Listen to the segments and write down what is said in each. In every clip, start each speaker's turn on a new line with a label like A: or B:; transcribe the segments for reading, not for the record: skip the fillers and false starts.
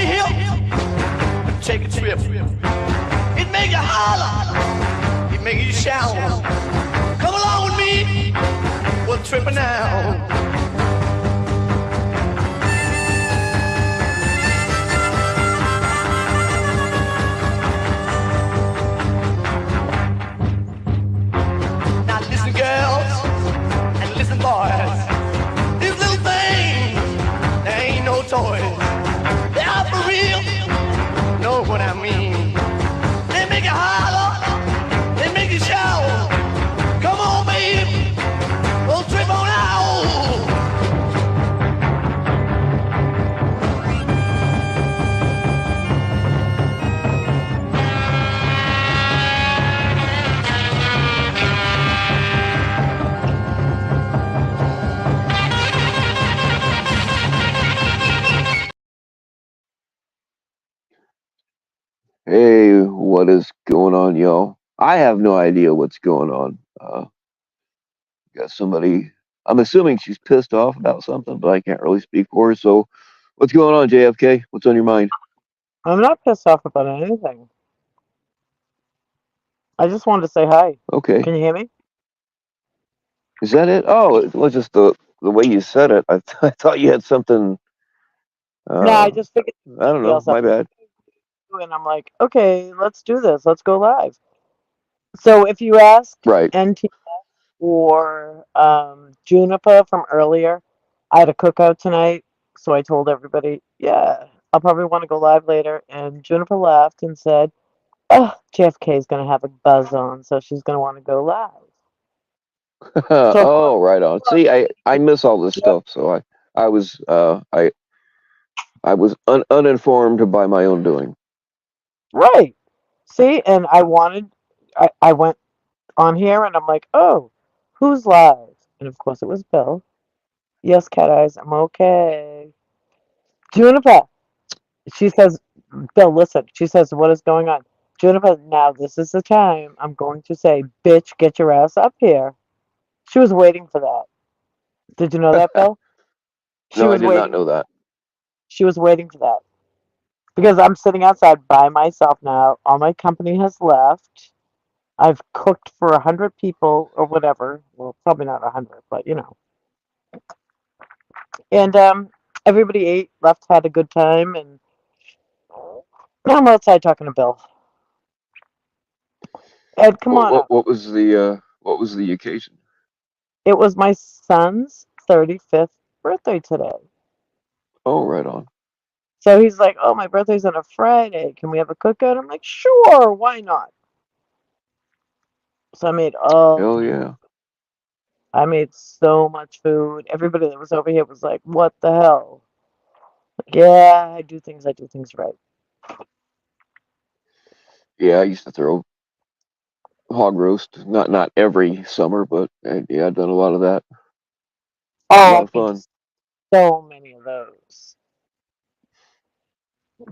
A: the hill, take a trip. It make you holler, it make you shout. Come along with me, we're tripping now. Now listen, girls, and listen, boys. These little things, they ain't no toys. They are for real. Know what I mean? They make you holler, they make you shout. Come on, baby, we'll trip on out.
B: Hey, what is going on, y'all? I have no idea what's going on. Got somebody. I'm assuming she's pissed off about something, but I can't really speak for her. So, what's going on, JFK? What's on your mind?
C: I'm not pissed off about anything. I just wanted to say hi.
B: Okay,
C: Can you hear me?
B: is that it? Oh, it was just the way you said it. I thought you had something.
C: No, I
B: Uh,
C: just figured
B: I don't
C: somebody
B: know.
C: else up
B: My bad.
C: and I'm like, okay, let's do this. Let's go live. So if you ask
B: Right.
C: NT or Juniper from earlier, I had a cookout tonight, so I told everybody, yeah, I'll probably want to go live later. And Juniper laughed and said, oh, JFK is going to have a buzz on, so she's going to want to go live. So of course,
B: Oh, right on. See, I miss all this
C: yep,
B: stuff, so I was I was uninformed by my own doing.
C: right. See, and I went on here and I'm like, oh, who's live? And of course it was Bill. Yes, Cat Eyes, I'm okay. Juniper, she says, Bill, listen. She says, what is going on? Juniper, now this is the time I'm going to say, bitch, get your ass up here. She was waiting for that. Did you know that, Bill? She
B: No, I
C: was
B: did not
C: waiting.
B: know that.
C: She was waiting for that because I'm sitting outside by myself now. All my company has left. I've cooked for 100 people or whatever. Well, probably not 100, but you know. And everybody ate, left, had a good time, and now I'm outside talking to Bill. Ed, come on up.
B: what was the occasion?
C: It was my son's 35th birthday today.
B: Oh, right on.
C: So he's like, oh, my birthday's on a Friday. Can we have a cookout? I'm like, sure, why not? So
B: Hell yeah.
C: I made so much food. Everybody that was over here was like, what the hell? Like, yeah, I do things right.
B: Yeah, I used to throw hog roast. Not every summer, but yeah, I've done a lot of that. A
C: Oh,
B: lot of
C: I've been to
B: fun.
C: so many of those.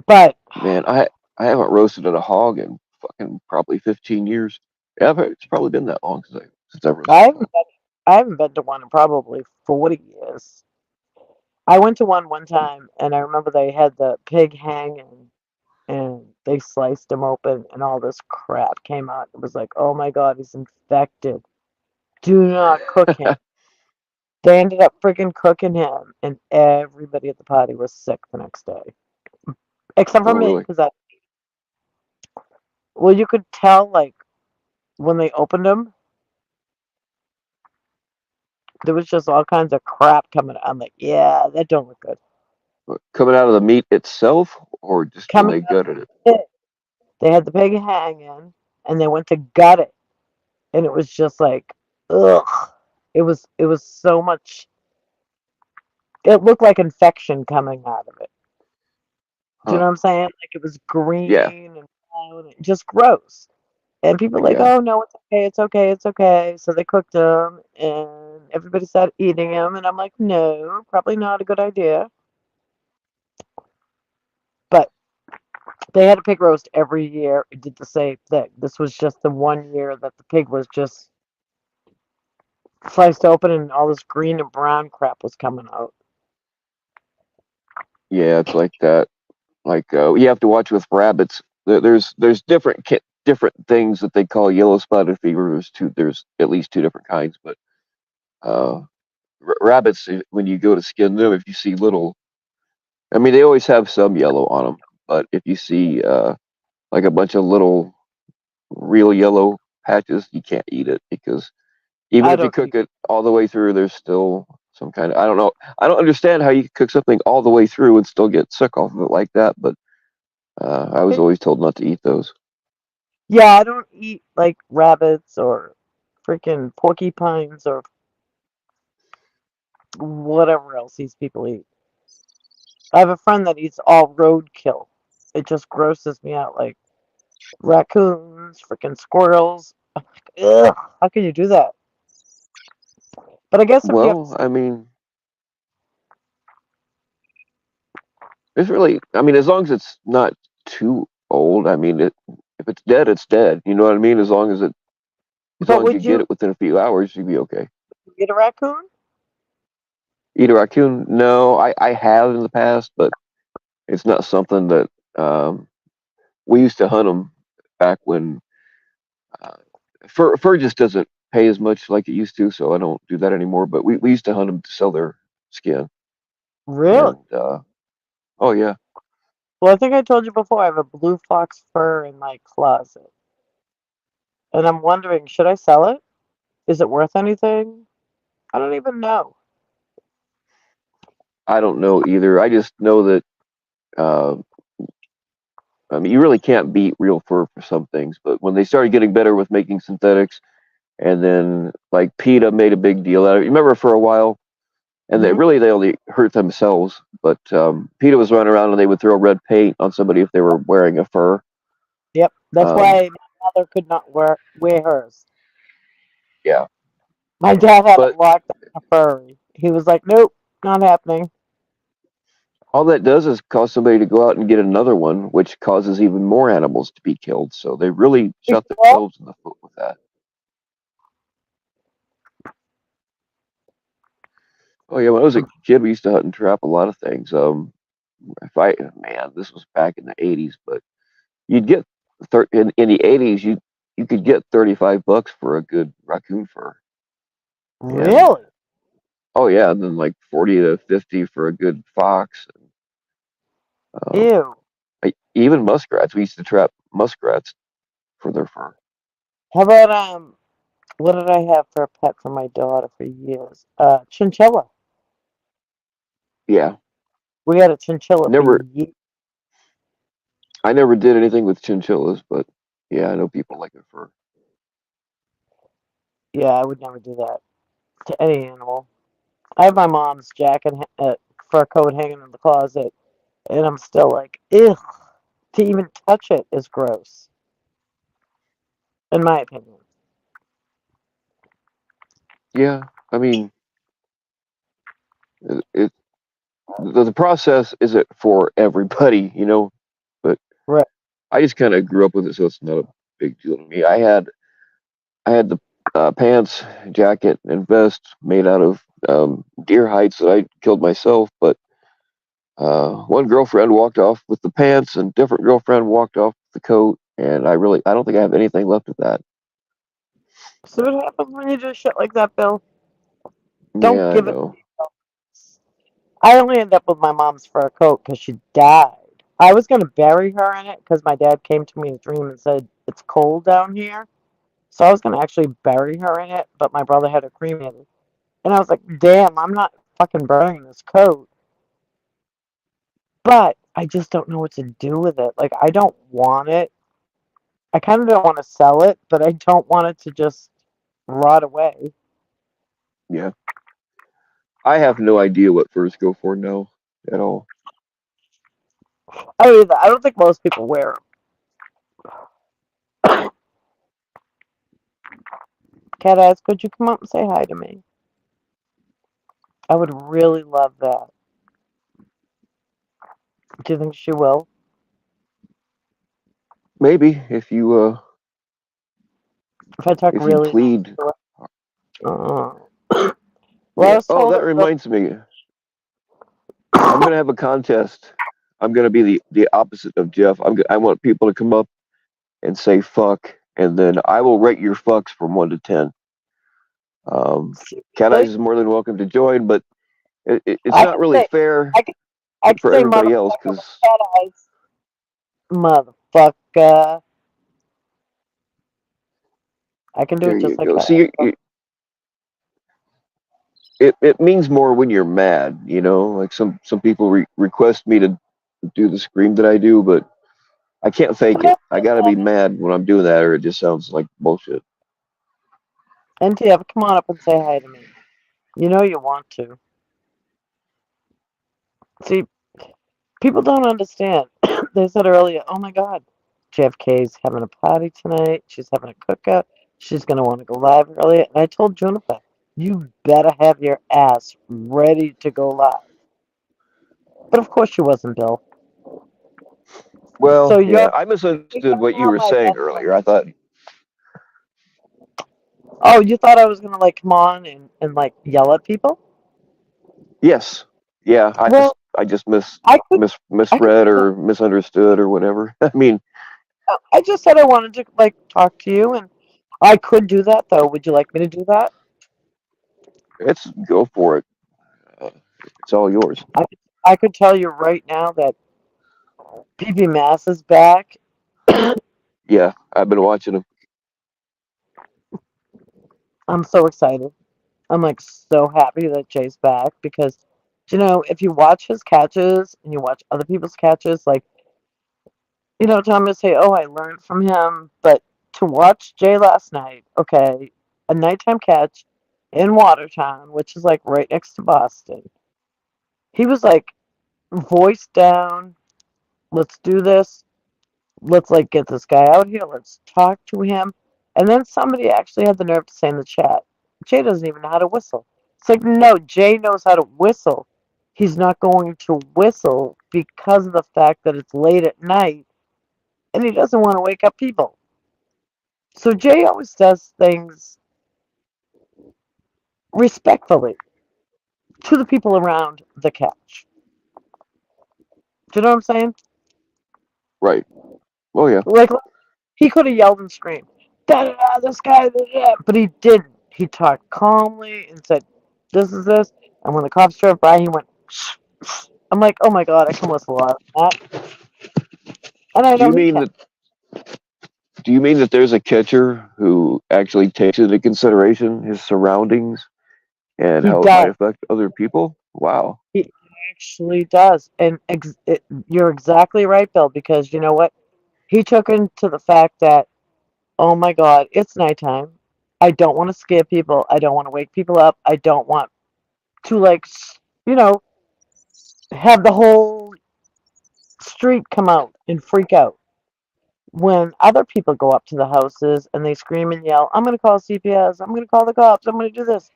C: But
B: Man, I haven't roasted a hog in fucking probably 15 years. Yeah, it's probably been that long since I
C: I
B: roasted a hog.
C: haven't been, I haven't been to one in probably 40 years. I went to one time, and I remember they had the pig hanging, and they sliced him open, and all this crap came out. It was like, oh my God, he's infected. Do not cook him. They ended up freaking cooking him, and everybody at the party was sick the next day, except
B: Oh,
C: for me,
B: really?
C: because well, you could tell like when they opened him, there was just all kinds of crap coming out. I'm like, yeah, that don't look good.
B: Coming out of the meat itself, or just when
C: Coming
B: they
C: out of
B: gutted it?
C: the pig, they had the pig hanging, and they went to gut it, and it was just like, ugh. It was so much. It looked like infection coming out of it. Do you know
B: Huh?
C: what I'm saying? Like it was
B: Yeah,
C: green and brown, and just gross. And people were like,
B: yeah,
C: "Oh no, it's okay, it's okay, it's okay." So they cooked them, and everybody started eating them, and I'm like, "No, probably not a good idea." But they had a pig roast every year. It did the same thing. This was just the one year that the pig was just sliced open, and all this green and brown crap was coming out.
B: yeah. It's like that. Like you have to watch with rabbits. There's different things that they call yellow spotted fever. There's at least two different kinds, but uh, rabbits, when you go to skin them, if you see little, I mean, they always have some yellow on them, but if you see like a bunch of little real yellow patches, you can't eat it because even
C: I
B: if you
C: don't
B: cook it all the way through, there's still some kind of, I don't know. I don't understand how you can cook something all the way through and still get sick off of it like that, but I was
C: eat.
B: always told not to eat those.
C: Yeah, I don't eat like rabbits or freaking porcupines or whatever else these people eat. I have a friend that eats all roadkill. It just grosses me out, like raccoons, freaking squirrels. Ugh, how can you do that? But I guess if you have
B: Well, I mean, it's really, I mean, as long as it's not too old, I mean, if it's dead, it's dead. You know what I mean? As
C: but
B: long as you
C: would
B: get
C: you
B: it within a few hours, you'd be okay.
C: eat a raccoon?
B: Eat a raccoon? No, I have in the past, but it's not something that we used to hunt them back when uh, fur just doesn't pay as much like it used to, so I don't do that anymore. But we used to hunt them to sell their skin,
C: Really?
B: and oh yeah,
C: Well, I think I told you before I have a blue fox fur in my closet. And I'm wondering, should I sell it? Is it worth anything? I don't even know.
B: I don't know either. I just know that uh, I mean you really can't beat real fur for some things, but when they started getting better with making synthetics, and then like PETA made a big deal out of it. You remember for a while, and
C: Hmm.
B: they only hurt themselves. But PETA was running around and they would throw red paint on somebody if they were wearing a fur.
C: Yep, that's
B: Um,
C: why my mother could not wear hers.
B: yeah,
C: My dad had it
B: but
C: locked on a furry. He was like, nope, not happening.
B: all that does is cause somebody to go out and get another one, which causes even more animals to be killed. So they really shot
C: Well,
B: themselves in the foot with that. Oh yeah, when I was a kid, we used to hunt and trap a lot of things. If I man, this was back in the '80s, but you'd get in the '80s, you could get $35 for a good raccoon fur, and
C: really?
B: oh yeah, and then like 40 to 50 for a good fox. Uh,
C: Ew.
B: even muskrats, we used to trap muskrats for their fur.
C: How about what did I have for a pet for my daughter for years? Chinchilla.
B: Yeah,
C: We had a chinchilla for
B: never,
C: years.
B: I never did anything with chinchillas, but yeah, I know people like their fur.
C: Yeah, I would never do that to any animal. I have my mom's jacket, fur coat hanging in the closet, and I'm still like, ugh. To even touch it is gross, in my opinion.
B: Yeah, I mean, it the process isn't for everybody, you know, but
C: Right.
B: I just kind of grew up with it, so it's not a big deal to me. I had the pants, jacket, and vest made out of deer hides that I killed myself, but one girlfriend walked off with the pants, and different girlfriend walked off with the coat, and I don't think I have anything left of that.
C: So what happens when you do shit like that, Bill? Don't
B: Yeah, I
C: give it.
B: know.
C: I only ended up with my mom's fur coat because she died. I was gonna bury her in it because my dad came to me in a dream and said it's cold down here. So I was gonna actually bury her in it, but my brother had her cremated, and I was like, "Damn, I'm not fucking burying this coat." But I just don't know what to do with it. Like I don't want it. I kind of don't want to sell it, but I don't want it to just rot away.
B: Yeah, I have no idea what furs go for now at all.
C: I don't think most people wear them. Cat eyes, could you come up and say hi to me? I would really love that. Do you think she will?
B: Maybe
C: If I talk
B: if you
C: really nice
B: plead.
C: to her? Oh. Well, I
B: Yeah.
C: was
B: Oh,
C: told
B: that
C: it was
B: reminds me. I'm gonna have a contest. I'm gonna be the opposite of Jeff. I want people to come up and say fuck, and then I will rate your fucks from 1 to 10. Cat Eyes
C: Seriously?
B: is more than welcome to join, but it's
C: I
B: not
C: can
B: really
C: say
B: fair
C: I can I can
B: for
C: say
B: everybody else
C: motherfucker with
B: because
C: cat eyes. Motherfucker. I can do
B: there
C: it
B: you
C: just like
B: go.
C: cat
B: See,
C: eyes.
B: it means more when you're mad. Like some people request me to do the scream that I do, but I can't fake it. I gotta be mad when I'm doing that, or it just sounds like bullshit.
C: NTF, come on up and say hi to me. You know you want to. See, people don't understand. They said earlier, oh my God, JFK's having a party tonight. She's having a cookout. She's going to want to go live earlier. And I told Juniper, you better have your ass ready to go live. But of course she wasn't, Bill. So
B: Well,
C: you're
B: yeah, I misunderstood what you
C: now
B: were
C: my
B: saying
C: best
B: earlier.
C: friend.
B: I thought,
C: Oh, you thought I was going to like come on and like yell at people?
B: yes, yeah,
C: Well,
B: I just
C: I could I could
B: misread
C: do that.
B: or misunderstood or whatever. I mean,
C: I just said I wanted to like talk to you, and I could do that though. Would you like me to do that?
B: it's go for it. Uh, it's all yours.
C: I I could tell you right now that PB Mass is back.
B: Yeah, I've been watching them.
C: I'm so excited. I'm like so happy that Jay's back because, if you watch his catches and you watch other people's catches, like, Tom will say, "Oh, I learned from him," but to watch Jay last night, okay, a nighttime catch in Watertown, which is like right next to Boston, he was like voice down. Let's do this. Let's like get this guy out here. Let's talk to him. And then somebody actually had the nerve to say in the chat, Jay doesn't even know how to whistle. It's like, no, Jay knows how to whistle. He's not going to whistle because of the fact that it's late at night and he doesn't want to wake up people. So Jay always does things respectfully to the people around the catch. Do you know what I'm saying?
B: Right. Oh yeah.
C: Like, he could have yelled and screamed, da da da, this guy, da, da, but he didn't. He talked calmly and said, this is this. And when the cops drove by, he went, shh, shh. I'm like, oh my God, I can whistle a lot of that. And I
B: Do
C: know
B: you
C: he
B: mean
C: can.
B: that? Do you mean that there's a catcher who actually takes into consideration his surroundings and
C: He
B: how it might
C: does.
B: affect other people? Wow.
C: He actually does. And you're exactly right, Bill, because you know what? He took into the fact that, oh my God, it's nighttime. I don't want to scare people. I don't want to wake people up. I don't want to, like, you know, have the whole street come out and freak out when other people go up to the houses and they scream and yell, I'm going to call CPS, I'm going to call the cops, I'm going to do this.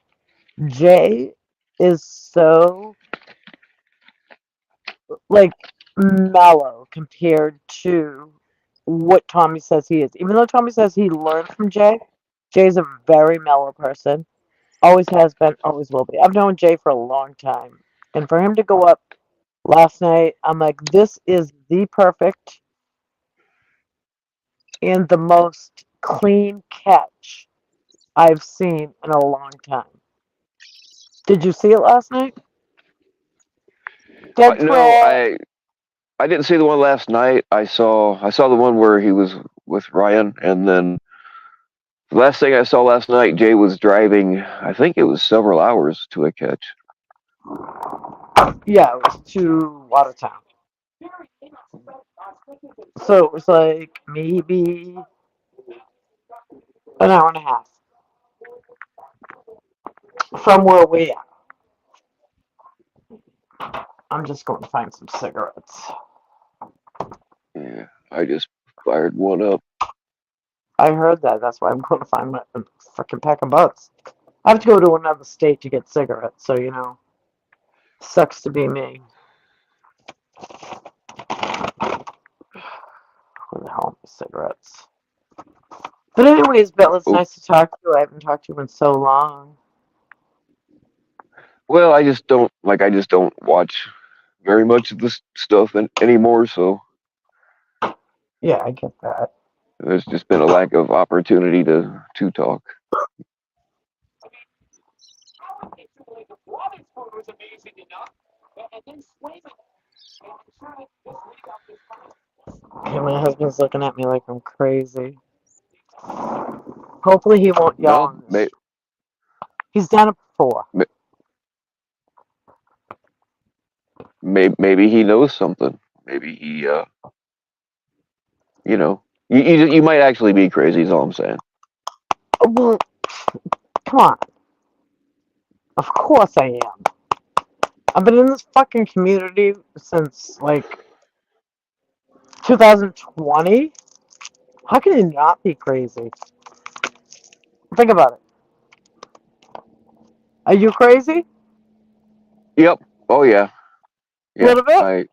C: Jay is so, like, mellow compared to what Tommy says he is. Even though Tommy says he learned from Jay, Jay's a very mellow person. Always has been, always will be. I've known Jay for a long time. And for him to go up last night, I'm like, this is the perfect and the most clean catch I've seen in a long time. Did you see it last night? Dead
B: No,
C: quick.
B: I didn't see the one last night. I saw the one where he was with Ryan, and then the last thing I saw last night, Jay was driving. I think it was several hours to a catch.
C: Yeah, it was to Watertown. So it was like maybe an hour and a half from where we are. I'm just going to find some cigarettes.
B: Yeah, I just fired one up.
C: I heard that. That's why I'm going to find my freaking pack of butts. I have to go to another state to get cigarettes, so sucks to be me. Where the hell are my cigarettes? But anyways, Bill, it's
B: Oh,
C: nice to talk to you. I haven't talked to you in so long.
B: well, I just don't watch very much of this stuff anymore. So
C: Yeah, I get that.
B: there's just been a lack of opportunity to talk.
C: Okay, my husband's looking at me like I'm crazy. Hopefully he won't yell
B: Well,
C: on this. He's done it before.
B: maybe he knows something. Maybe he, you know, you might actually be crazy. Is all I'm saying.
C: Well, come on. Of course I am. I've been in this fucking community since like 2020. How can you not be crazy? Think about it. Are you crazy?
B: Yep. Oh yeah.
C: A
B: Yeah.
C: little bit?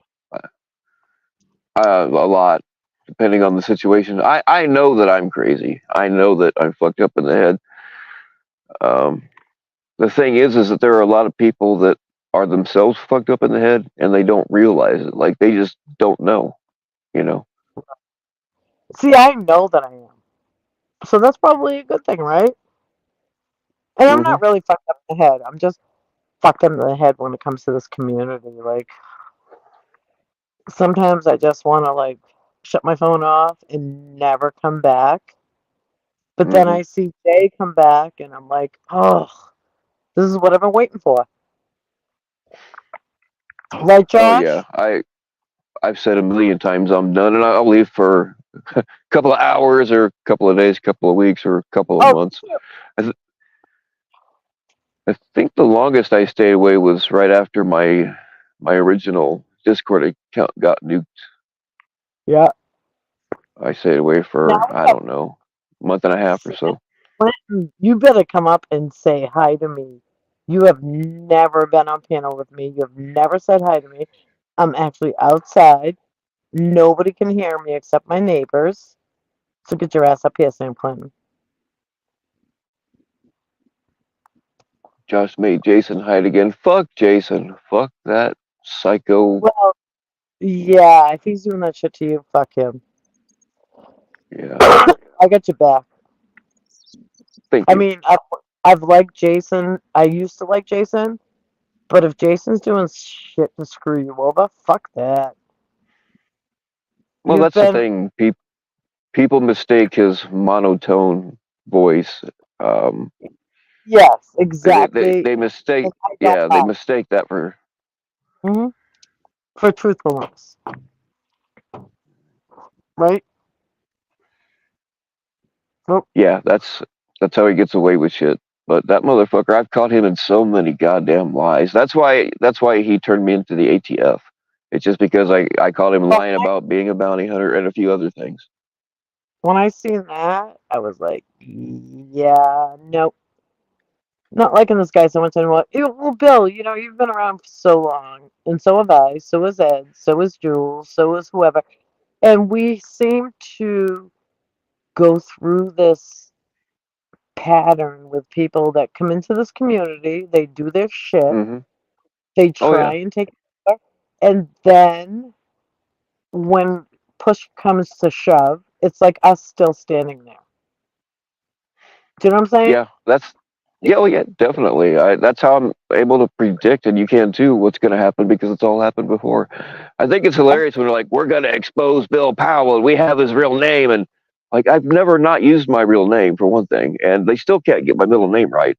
B: A lot, depending on the situation. I know that I'm crazy. I know that I'm fucked up in the head. Um, the thing is that there are a lot of people that are themselves fucked up in the head and they don't realize it. Like they just don't know. You know.
C: See, I know that I am. So that's probably a good thing, right? And I'm
B: Hmm.
C: not really fucked up in the head. I'm just fucked up in the head when it comes to this community. Like, sometimes I just want to, like, shut my phone off and never come back. But then
B: Hmm.
C: I see Jay come back and I'm like, oh, this is what I've been waiting for. Right,
B: Oh yeah.
C: Josh?
B: I've said a million times I'm done, and I'll leave for a couple of hours, or a couple of days, couple of weeks, or a couple of
C: Oh,
B: months. I, th- I think the longest I stayed away was right after my original Discord account got nuked.
C: yeah.
B: I stayed away
C: Now
B: for,
C: I
B: I
C: have
B: don't know, a month and a half or so.
C: Clinton, you better come up and say hi to me. You have never been on panel with me. You have never said hi to me. I'm actually outside. Nobody can hear me except my neighbors. So get your ass up here, Sam Clinton.
B: Josh made Jason hide again. Fuck Jason. Fuck that psycho.
C: Well, yeah, if he's doing that shit to you, fuck him.
B: Yeah.
C: I got your back.
B: Thank
C: I
B: you.
C: mean, I've liked Jason. I used to like Jason, but if Jason's doing shit to screw you over, fuck that.
B: Well,
C: You've
B: that's the
C: been
B: thing. People mistake his monotone voice. Um,
C: Yes,
B: they
C: exactly.
B: mistake,
C: And I don't
B: yeah, they
C: mind.
B: mistake that for,
C: For truthfulness, right? Well,
B: yeah, that's how he gets away with shit. But that motherfucker, I've caught him in so many goddamn lies. That's why he turned me into the ATF. It's just because I caught him
C: well,
B: lying about being a bounty hunter and a few other things.
C: when I seen that, I was like, yeah, nope. Not liking this guy so much anymore. Well, Bill, you've been around for so long, and so have I, so has Ed, so is Jules, so is whoever. And we seem to go through this pattern with people that come into this community, they do their shit,
B: Hmm.
C: they
B: Oh
C: try
B: yeah,
C: and take it over, and then when push comes to shove, it's like us still standing there. Do you know what I'm saying?
B: yeah. Yeah, well, yeah, definitely. That's how I'm able to predict, and you can too, what's going to happen because it's all happened before. I think it's hilarious when they're like, "We're going to expose Bill Powell, and we have his real name," and like I've never not used my real name for one thing, and they still can't get my middle name right.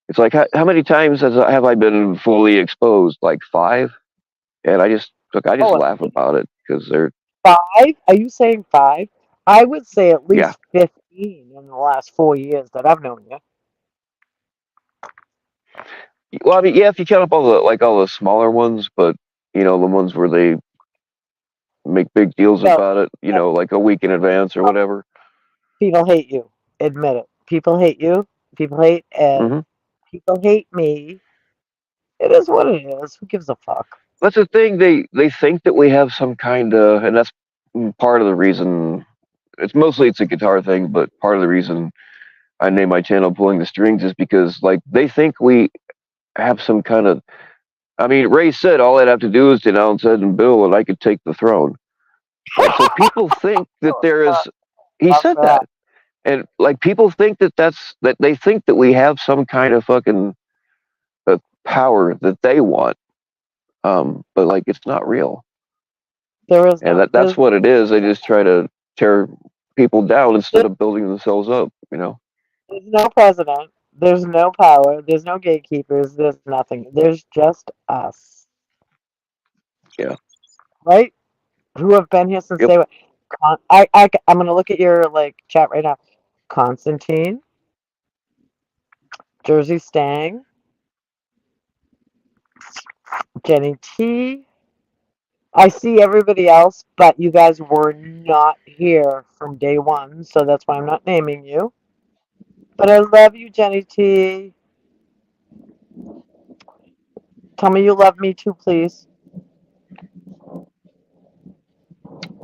B: It's like how many times have I been fully exposed? Like five, and I just
C: Oh,
B: laugh about it because they're
C: 5? Are you saying 5? I would say at
B: yeah.
C: least 15 in the last 4 years that I've known you.
B: Well, I mean, yeah, if you count up all the smaller ones, but the ones where they make big deals
C: Bill,
B: about it, like a week in advance or whatever.
C: people hate you. Admit it. People hate you. People hate Ed.
B: Hmm.
C: People hate me. It is what it is. Who gives a fuck?
B: That's the thing. They think that we have some kind of, and that's part of the reason. It's a guitar thing, but part of the reason I named my channel "Pulling the Strings" is because like they think we have some kind of I mean, Ray said all I'd have to do is denounce Ed and Bill, and I could take the throne. And so people think that there
C: Uh,
B: is. He
C: love
B: said
C: that.
B: that, and like people think that they think that we have some kind of fucking power that they want, but like it's not real,
C: There is
B: and
C: no.
B: that's what it is. They just try to tear people down instead
C: There's,
B: of building themselves up.
C: there's no president. There's no power. There's no gatekeepers. There's nothing. There's just us,
B: Yeah.
C: right? Who have been here since
B: Yep.
C: day one. I'm gonna look at your like chat right now. Constantine, Jersey Stang, Jenny T. I see everybody else, but you guys were not here from day one, so that's why I'm not naming you. But I love you, Jenny T. Tell me you love me too, please.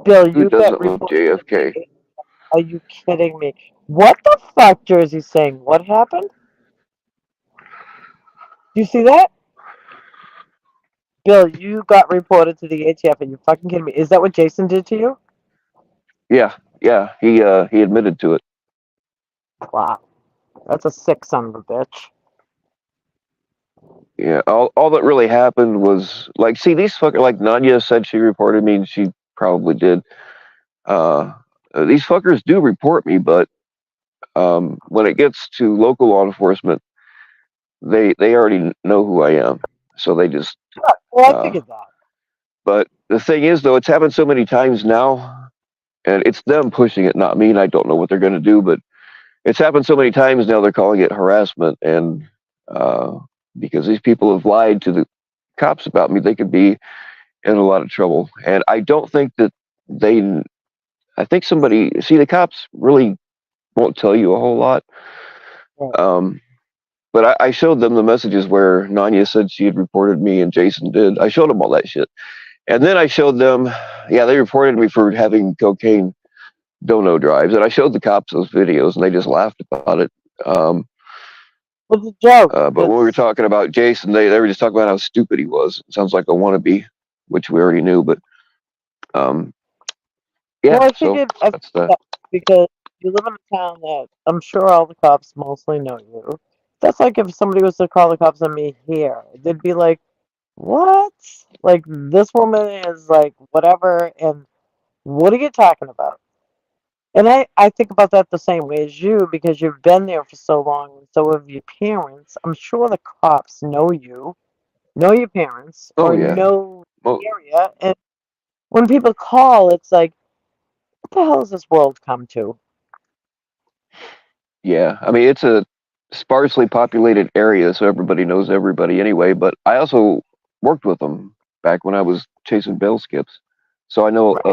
C: Bill,
B: Who
C: you got
B: doesn't love
C: reported to
B: JFK?
C: the. Are you kidding me? What the fuck, Jersey saying? What happened? Do you see that? Bill, you got reported to the ATF. Are you fucking kidding me? Is that what Jason did to you?
B: Yeah, yeah. He admitted to it.
C: Wow. That's a sick son of a bitch.
B: Yeah. All that really happened was like, see, these fuckers. Like Nadia said, she reported me, and she probably did. Uh, these fuckers do report me, but when it gets to local law enforcement, they already know who I am, so they just.
C: Well, I
B: Uh,
C: figured that.
B: but the thing is, though, it's happened so many times now, and it's them pushing it, not me. And I don't know what they're going to do, but it's happened so many times now. They're calling it harassment, and uh, because these people have lied to the cops about me, they could be in a lot of trouble. And I don't think that they. I think somebody. See, the cops really won't tell you a whole lot.
C: Right.
B: Um, but I showed them the messages where Nanya said she had reported me and Jason did. I showed them all that shit. And then I showed them, yeah, they reported me for having cocaine dono drives. And I showed the cops those videos and they just laughed about it.
C: It's a joke.
B: But when we were talking about Jason, they were just talking about how stupid he was. It sounds like a wannabe, which we already knew. But um,
C: Well,
B: yeah,
C: I
B: so
C: figured I
B: that's
C: figured
B: the.
C: that because you live in a town that I'm sure all the cops mostly know you. That's like if somebody was to call the cops on me here, they'd be like, "What? Like this woman is like whatever, and what are you talking about?" And I think about that the same way as you because you've been there for so long, and so have your parents. I'm sure the cops know you, know your parents,
B: Oh,
C: or
B: yeah.
C: know
B: Well,
C: the area. And when people call, it's like, what the hell has this world come to?
B: yeah. I mean, it's a sparsely populated area, so everybody knows everybody anyway. But I also worked with them back when I was chasing bail skips, so I know
C: Right,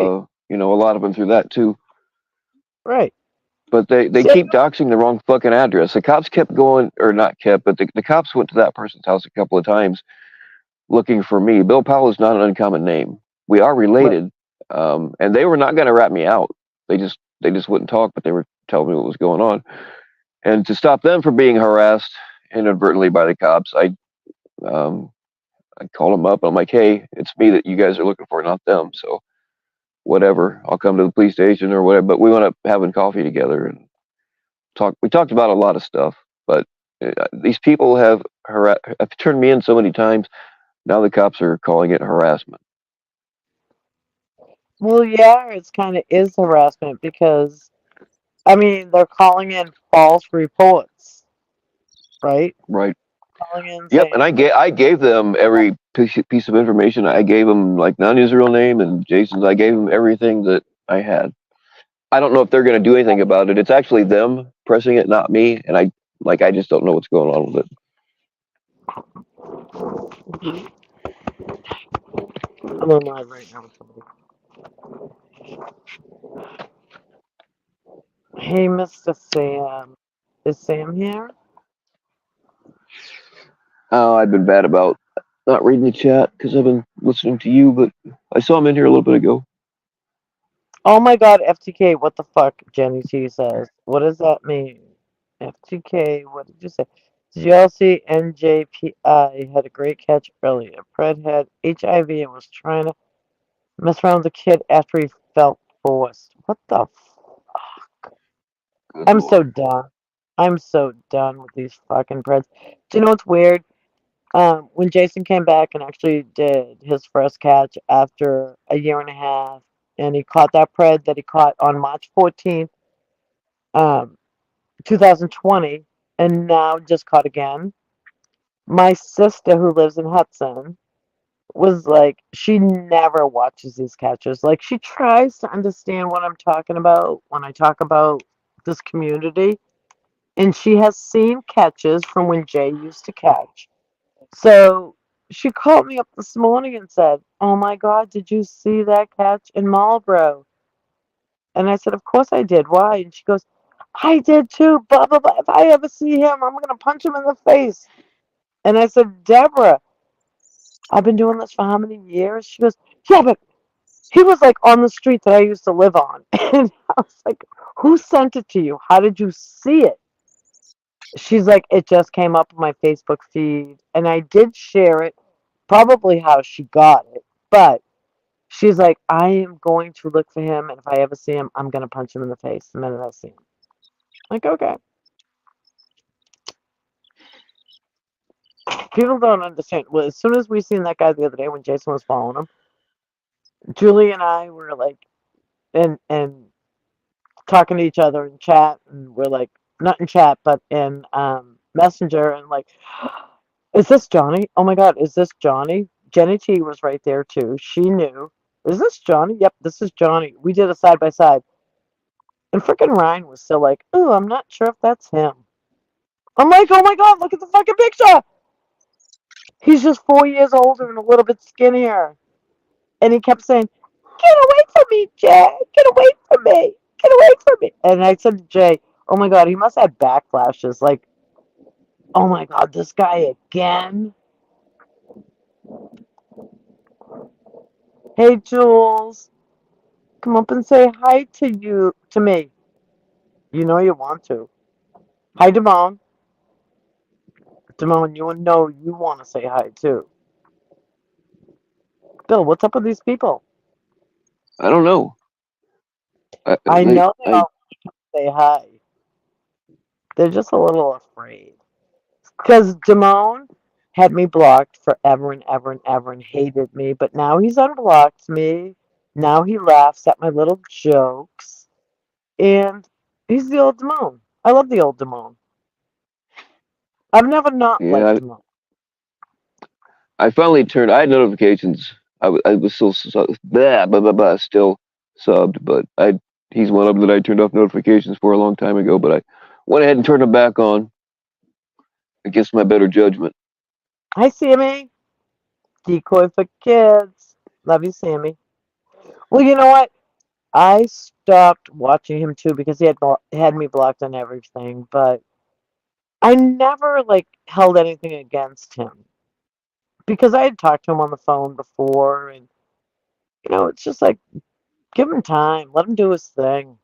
B: a lot of them through that too.
C: right.
B: But they
C: See,
B: keep doxing the wrong fucking address. The cops kept going, or not kept, but the cops went to that person's house a couple of times looking for me. Bill Powell is not an uncommon name. We are
C: right.
B: related, and they were not going to rat me out. They just wouldn't talk, but they were telling me what was going on. And to stop them from being harassed inadvertently by the cops, um, I called them up. I'm like, hey, it's me that you guys are looking for, not them. So whatever, I'll come to the police station or whatever. But we went up having coffee together and talk. We talked about a lot of stuff. But these people have turned me in so many times. Now the cops are calling it harassment.
C: Well, yeah, it's kind of is harassment because, I mean, they're calling in false reports, right?
B: Right.
C: Calling in
B: Yep. And
C: saying,
B: I gave them every piece of information. I gave them like Nanya's real name and Jason's. I gave them everything that I had. I don't know if they're going to do anything about it. It's actually them pressing it, not me. And I just don't know what's going on with it.
C: I'm on live right now with somebody. Hey, Mr. Sam. Is Sam here?
B: Oh, I've been bad about not reading the chat because I've been listening to you, but I saw him in here a little bit ago.
C: Oh my god, FTK, what the fuck? Jenny T says. What does that mean? FTK, what did you say? Did you all see NJPI had a great catch earlier? Fred had HIV and was trying to mess around with the kid after he felt forced. What the
B: Good
C: I'm so
B: Lord.
C: done. I'm so done with these fucking Preds. Do you know what's weird? When Jason came back and actually did his first catch after a year and a half, and he caught that Pred that he caught on March 14th, 2020, and now just caught again. My sister, who lives in Hudson, was like, she never watches these catches. Like, she tries to understand what I'm talking about when I talk about this community, and she has seen catches from when Jay used to catch. So she called me up this morning and said, "Oh my God, did you see that catch in Marlboro?" And I said, "Of course I did. Why?" And she goes, "I did too. Blah, blah, blah. If I ever see him, I'm going to punch him in the face." And I said, "Deborah, I've been doing this for how many years?" She goes, "Yeah, but he was like on the street that I used to live on." And I was like, "Who sent it to you? How did you see it?" She's like, "It just came up on my Facebook feed." And I did share it, probably how she got it. But she's like, "I am going to look for him. And if I ever see him, I'm going to punch him in the face the minute I see him." Like, okay. People don't understand. Well, as soon as we seen that guy the other day when Jason was following him, Julie and I were like, and talking to each other in chat, and we're like, not in chat, but in Messenger, and like, "Is this Johnny? Oh my God, is this Johnny?" Jenny T was right there too. She knew. "Is this Johnny?" "Yep, this is Johnny." We did a side by side. And freaking Ryan was still like, "Oh, I'm not sure if that's him." I'm like, "Oh my God, look at the fucking picture." He's just 4 years older and a little bit skinnier. And he kept saying, "Get away from me, Jay. Get away from me. Get away from me." And I said to Jay, "Oh my God, he must have backflashes. Like, oh my God, this guy again." "Hey, Jules, come up and say hi to me. You know you want to. Hi, Damone. Damone, you know you want to say hi too." Bill, what's up with these people?
B: I don't know.
C: I
B: They,
C: know they all say hi. They're just a little afraid. Because Damone had me blocked forever and ever and ever and hated me, but now he's unblocked me. Now he laughs at my little jokes. And he's the old Damone. I love the old Damone. I've never not liked
B: yeah,
C: Damone.
B: I finally turned. I had notifications. I was still still subbed, but I he's one of them that I turned off notifications for a long time ago. But I went ahead and turned them back on against my better judgment.
C: Hi, Sammy. Decoy for kids. Love you, Sammy. Well, you know what? I stopped watching him too because he had me blocked on everything, but I never like held anything against him because I had talked to him on the phone before, and it's just like, give him time, let him do his thing.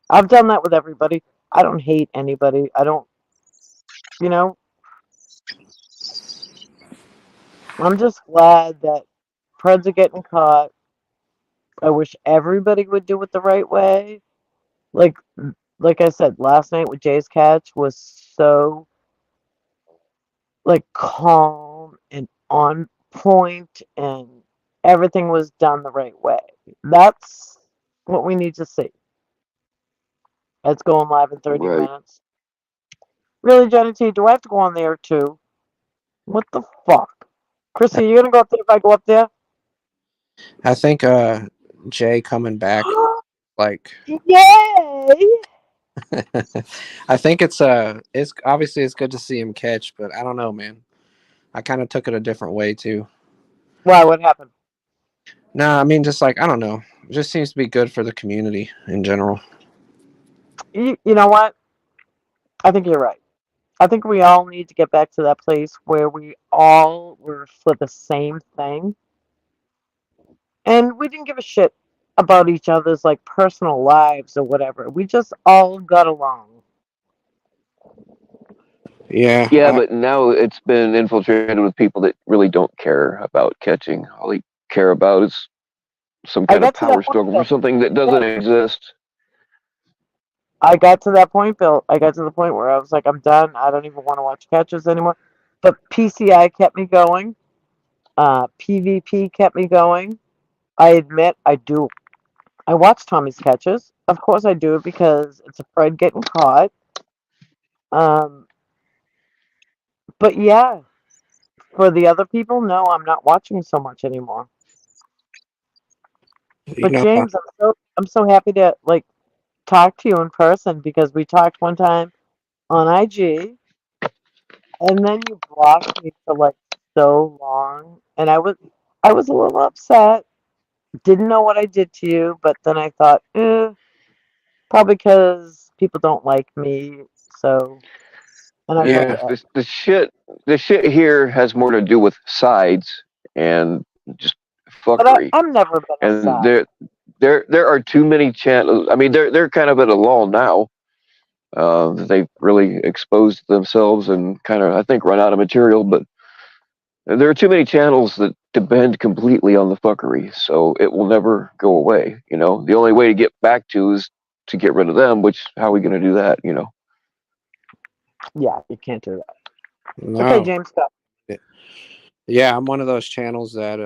C: I've done that with everybody. I don't hate anybody. I don't, you know, I'm just glad that Preds are getting caught. I wish everybody would do it the right way. Like, like I said, last night with Jay's catch was so like calm and on point, and everything was done the right way. That's what we need to see. It's going live in 30
B: Right.
C: minutes. Really, Johnny T, do I have to go on there too? What the fuck? Chrissy, you gonna go up there if I go up there?
D: I think Jay coming back like
C: Yay!
D: I think it's obviously it's good to see him catch, but I don't know, man. I kind of took it a different way too.
C: Why? What happened?
D: Nah, I mean just like I don't know. It just seems to be good for the community in general.
C: You know what? I think you're right. I think we all need to get back to that place where we all were for the same thing, and we didn't give a shit about each other's like personal lives or whatever. We just all got along.
D: Yeah,
B: Yeah, but now it's been infiltrated with people that really don't care about catching. All they care about is some
C: I
B: kind of
C: got to that
B: power
C: point,
B: struggle for
C: Bill.
B: something that doesn't exist.
C: I got to that point, Bill. I got to the point where I was like, I'm done. I don't even want to watch catches anymore. But PCI kept me going. PvP kept me going. I admit I do. I watch Tommy's catches. Of course I do because it's a Fred getting caught. Um, but yeah, for the other people, no, I'm not watching so much anymore.
D: you
C: But
D: know,
C: James, I'm so happy to like talk to you in person because we talked one time on IG, and then you blocked me for like so long, and I was a little upset. Didn't know what I did to you, but then I thought, probably because people don't like me. So, and I felt
B: Yeah,
C: bad.
B: the shit here has more to do with sides and just
C: But
B: fuckery.
C: I've never been a
B: And
C: side.
B: there are too many channels. I mean, they're kind of at a lull now. They've really exposed themselves and kind of, I think, run out of material. But there are too many channels that depend completely on the fuckery, so it will never go away. You know, the only way to get back to is to get rid of them. Which, how are we going to do that? You know.
C: Yeah, you can't do that. Okay,
D: no.
C: James, go.
D: Yeah, I'm one of those channels that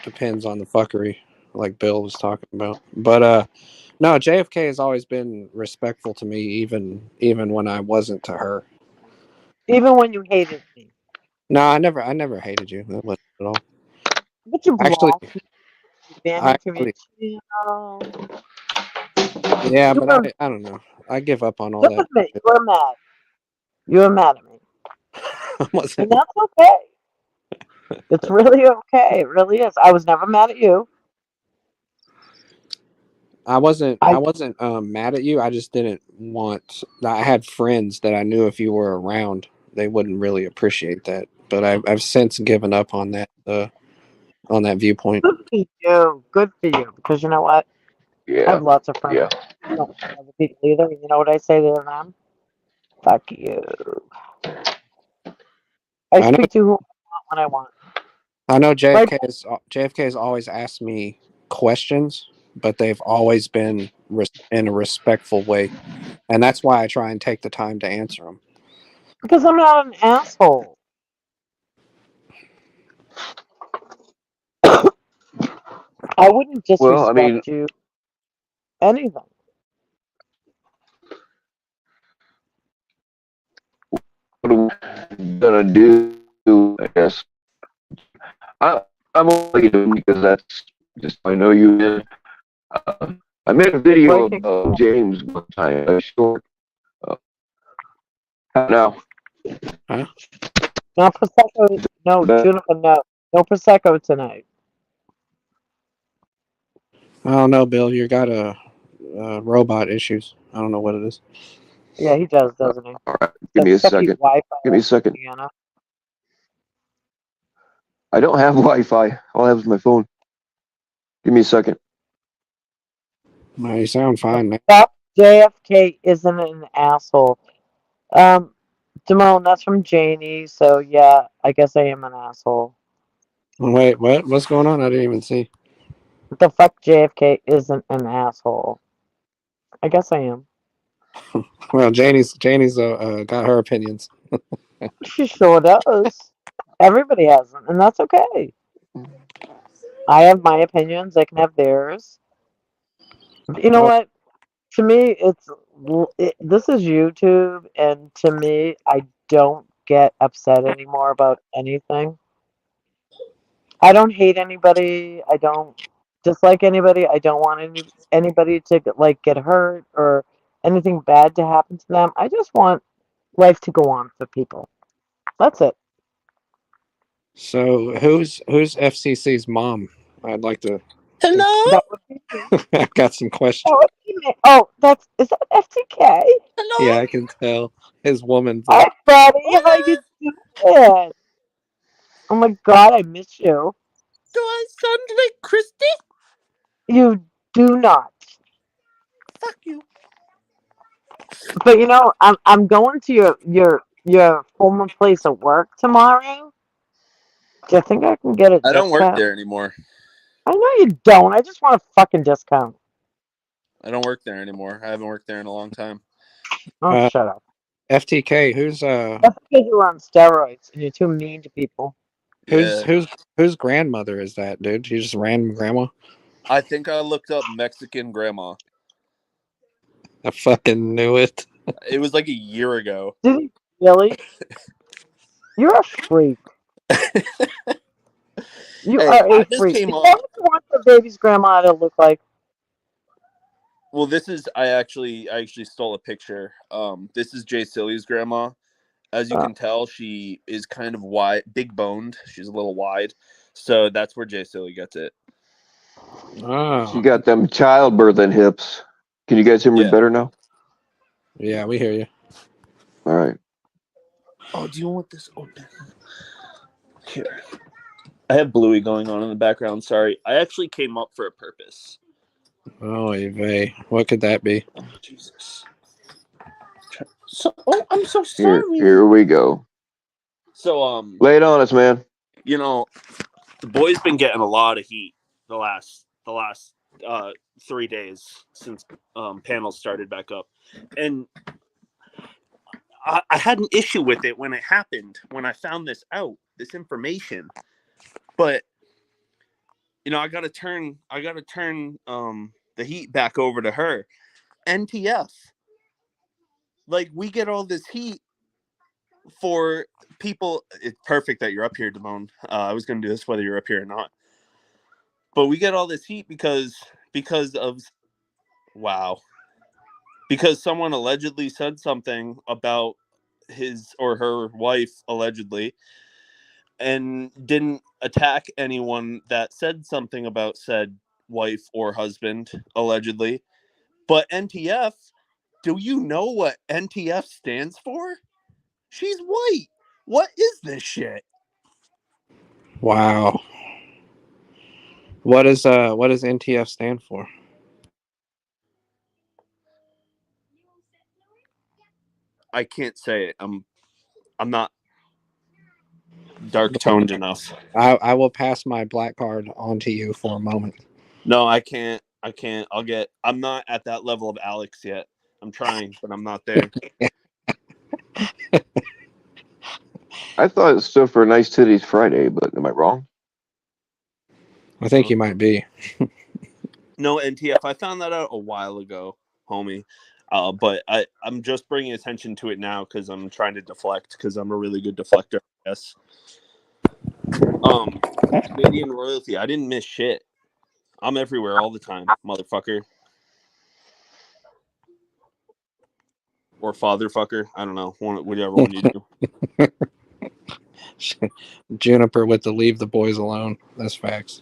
D: depends on the fuckery, like Bill was talking about. But no, JFK has always been respectful to me, even when I wasn't to her.
C: Even when you hated me,
D: No, I never hated you. That wasn't at all.
C: but you
D: Actually,
C: blocked me, you banned
D: I
C: me from your
D: actually,
C: channel.
D: yeah,
C: You
D: but
C: were
D: I don't know. I give up on all
C: look
D: that
C: at me. You
D: shit.
C: were mad. You were mad at me,
D: I
C: and
D: wasn't.
C: that's okay. It's really okay. It really is. I was never mad at you.
D: I wasn't.
C: I
D: I wasn't mad at you. I just didn't want. I had friends that I knew if you were around, they wouldn't really appreciate that. But I've since given up on that viewpoint.
C: good for you. Good for you. Because you know what? I
B: Yeah.
C: have lots of friends
B: Yeah.
C: who don't like other people either. And you know what I say to them? Fuck you. I
D: I know.
C: speak to who I want when I want.
D: I know
C: Right?
D: JFK has always asked me questions, but they've always been in a respectful way, and that's why I try and take the time to answer them.
C: Because I'm not an asshole. I wouldn't
B: Well, I mean,
C: disrespect you. Anything.
B: what are we gonna do? I guess I'm only doing because that's just I know you did. Uh, I made a video
C: Breaking.
B: of James one time, a short. Uh, now,
C: No prosecco. No, Juniper. No, no prosecco tonight.
D: I don't know, Bill. You got robot issues. I don't know what it is.
C: Yeah, he does, doesn't he?
B: all right, give
C: That
B: me a
C: sucky
B: second.
C: Wi-Fi
B: Give me a
C: up in
B: second.
C: Indiana.
B: I don't have Wi-Fi. All I have is my phone. Give me a second.
D: No, you sound fine, man.
C: That JFK isn't an asshole. Um, Damone, that's from Janie. So yeah, I guess I am an asshole.
D: Wait, what? What's going on? I didn't even see.
C: The fuck JFK isn't an asshole. I guess I am.
D: Well, Janie's got her opinions.
C: She sure does. Everybody has them, and that's okay. I have my opinions. They can have theirs. But you know
D: Oh,
C: what? To me, this is YouTube, and to me, I don't get upset anymore about anything. I don't hate anybody. I don't dislike anybody. I don't want anybody to get hurt or anything bad to happen to them. I just want life to go on for people. That's it.
D: so who's FCC's mom? I'd like to.
A: Hello?
C: That would be me.
D: I've got some
C: That
D: questions.
C: would be me. Oh, is that FTK?
D: Yeah,
A: Hello?
D: I can tell his woman voice.
C: Hi, buddy. How
A: Hola?
C: you doing? Oh my God, I miss you.
A: Do I sound like Christy?
C: You do not.
A: Fuck you.
C: But I'm going to your your former place at work tomorrow? Do you think I can get a
E: I don't work
C: discount?
E: there anymore.
C: I know you don't. I just want a fucking discount.
E: I don't work there anymore. I haven't worked there in a long time.
C: Oh,
D: Uh,
C: shut up.
D: FTK, who's
C: That's because you're on steroids and you're too mean to people.
D: whose
E: Yeah.
D: whose whose grandmother is that, dude? She's just random grandma.
E: I think I looked up Mexican grandma.
D: I fucking knew it.
E: It was like a year ago.
C: Did he really? You're a freak. You
E: Hey,
C: are a
E: I just
C: freak.
E: came
C: Is
E: up.
C: that what you want your baby's grandma to look like?
E: Well, this is I actually stole a picture. This is Jay Silly's grandma. As you
C: Uh,
E: can tell, she is kind of wide, big boned. She's a little wide, so that's where Jay Silly gets it.
B: She
D: Oh,
B: got them childbirthing hips. Can you guys hear me
E: Yeah.
B: better now?
D: yeah, we hear you.
B: All right.
E: Oh, do you want this open? Here. I have Bluey going on in the background. Sorry, I actually came up for a purpose.
D: Oh, Eve, what could that be?
E: Oh, Jesus. I'm so
B: Here
E: sorry.
B: we go.
E: So,
B: Lay it on us, man.
E: you know, the boy's been getting a lot of heat the last 3 days since panels started back up, and I had an issue with it when it happened, when I found this information. But I gotta turn the heat back over to her. NTF, like, we get all this heat for people. It's perfect that you're up here, Damone. I was gonna do this whether you're up here or not, but we get all this heat because of wow, because someone allegedly said something about his or her wife, allegedly, and didn't attack anyone that said something about said wife or husband, allegedly. But NTF, do you know what NTF stands for? She's white. What is this shit?
D: Wow. What does NTF stand for?
E: I can't say it. I'm not dark toned enough.
D: I will pass my black card on to you for a moment.
E: No, I can't. I'm not at that level of Alex yet. I'm trying, but I'm not there.
B: I thought it stood for Nice Titties Friday, but am I wrong?
D: I think you might be.
E: No, NTF. I found that out a while ago, homie. But I'm just bringing attention to it now because I'm trying to deflect, because I'm a really good deflector, I guess. Canadian royalty. I didn't miss shit. I'm everywhere all the time, motherfucker. Or fatherfucker. I don't know. Whatever one you do.
D: Juniper with the leave the boys alone. That's facts.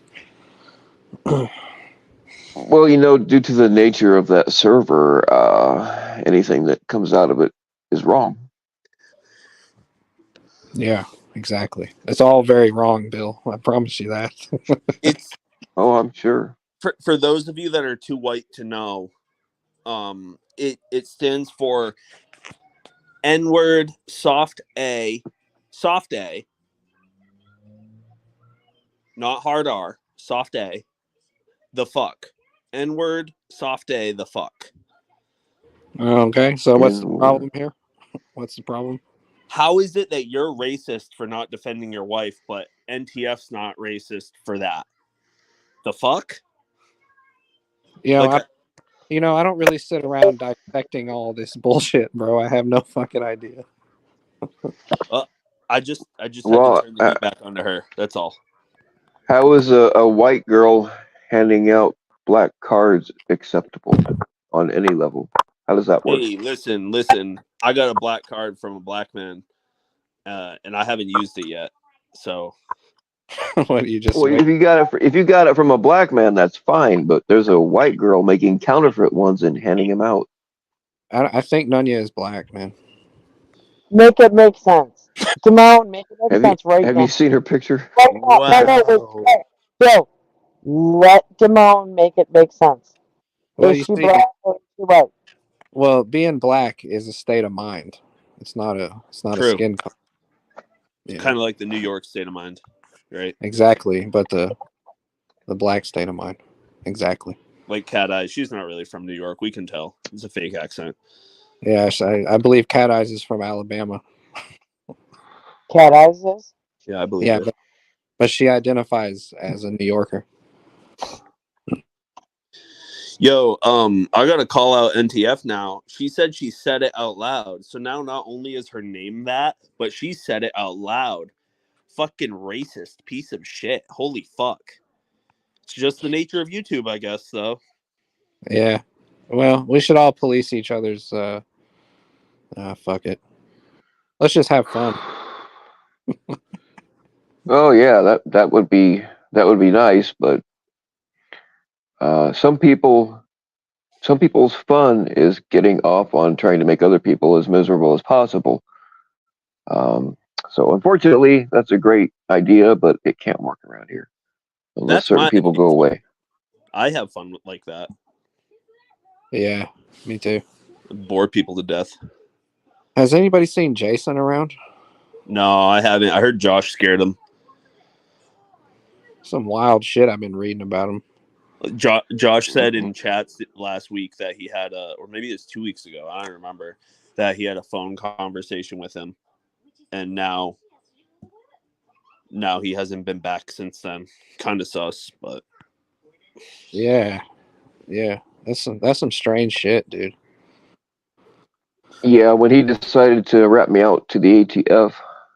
B: Well, due to the nature of that server, anything that comes out of it is wrong.
D: Yeah, exactly. It's all very wrong, Bill. I promise you that.
E: It's
B: Oh, I'm sure.
E: for those of you that are too white to know. It stands for N-word soft A, not hard R, soft A, the fuck. N-word soft A, the fuck.
D: Okay, so what's the
B: N-word.
D: problem here? What's the problem?
E: How is it that you're racist for not defending your wife, but NTF's not racist for that? The fuck?
D: I don't really sit around dissecting all this bullshit, bro. I have no fucking idea.
E: I just had to
B: Well,
E: turn the heat back onto her. That's all.
B: how is a white girl handing out black cards acceptable on any level? How does that work?
E: Hey, listen. I got a black card from a black man, and I haven't used it yet. So,
D: What you just
B: Well,
D: wait?
B: if you got it from a black man, that's fine. But there's a white girl making counterfeit ones and handing them out.
D: I think Nunya is black, man.
C: Make it make sense. Simone, make it make sense right
B: Have
C: now.
B: you seen her picture?
C: Right now.
E: wow.
C: Wait. Bill, let Damone make it make sense.
D: Well,
C: Is
D: you
C: she
D: see,
C: black or is she white?
D: well, being black is a state of mind. It's not a
E: True.
D: skin color.
E: It's
D: Yeah,
E: kind of like the New York state of mind, right?
D: exactly. But the black state of mind, exactly.
E: Like Cat Eyes, she's not really from New York. We can tell. It's a fake accent.
D: Yeah, I believe Cat Eyes is from Alabama.
C: Cat Eyes is?
E: Yeah, I believe
D: Yeah,
E: it.
D: but she identifies as a New Yorker.
E: Yo, I gotta call out NTF now. She said she said it out loud. So now not only is her name that, but she said it out loud. Fucking racist piece of shit. Holy fuck. It's just the nature of YouTube, I guess, though.
D: Yeah. Well, we should all police each other's. Fuck it. Let's just have fun.
B: Oh yeah, that would be nice, but some people's fun is getting off on trying to make other people as miserable as possible. Um, so unfortunately, that's a great idea, but it can't work around here unless
E: That's
B: certain
E: my
B: people go away.
E: I have fun with like that.
D: Yeah, me too.
E: Bore people to death.
D: Has anybody seen Jason around?
E: No, I haven't. I heard Josh scared him.
D: Some wild shit I've been reading about him.
E: Josh said in chats last week that he had or maybe it was 2 weeks ago, I don't remember, that he had a phone conversation with him, and now he hasn't been back since then. Kind of sus, but
D: Yeah, that's some strange shit, dude.
B: Yeah, when he decided to rat me out to the ATF,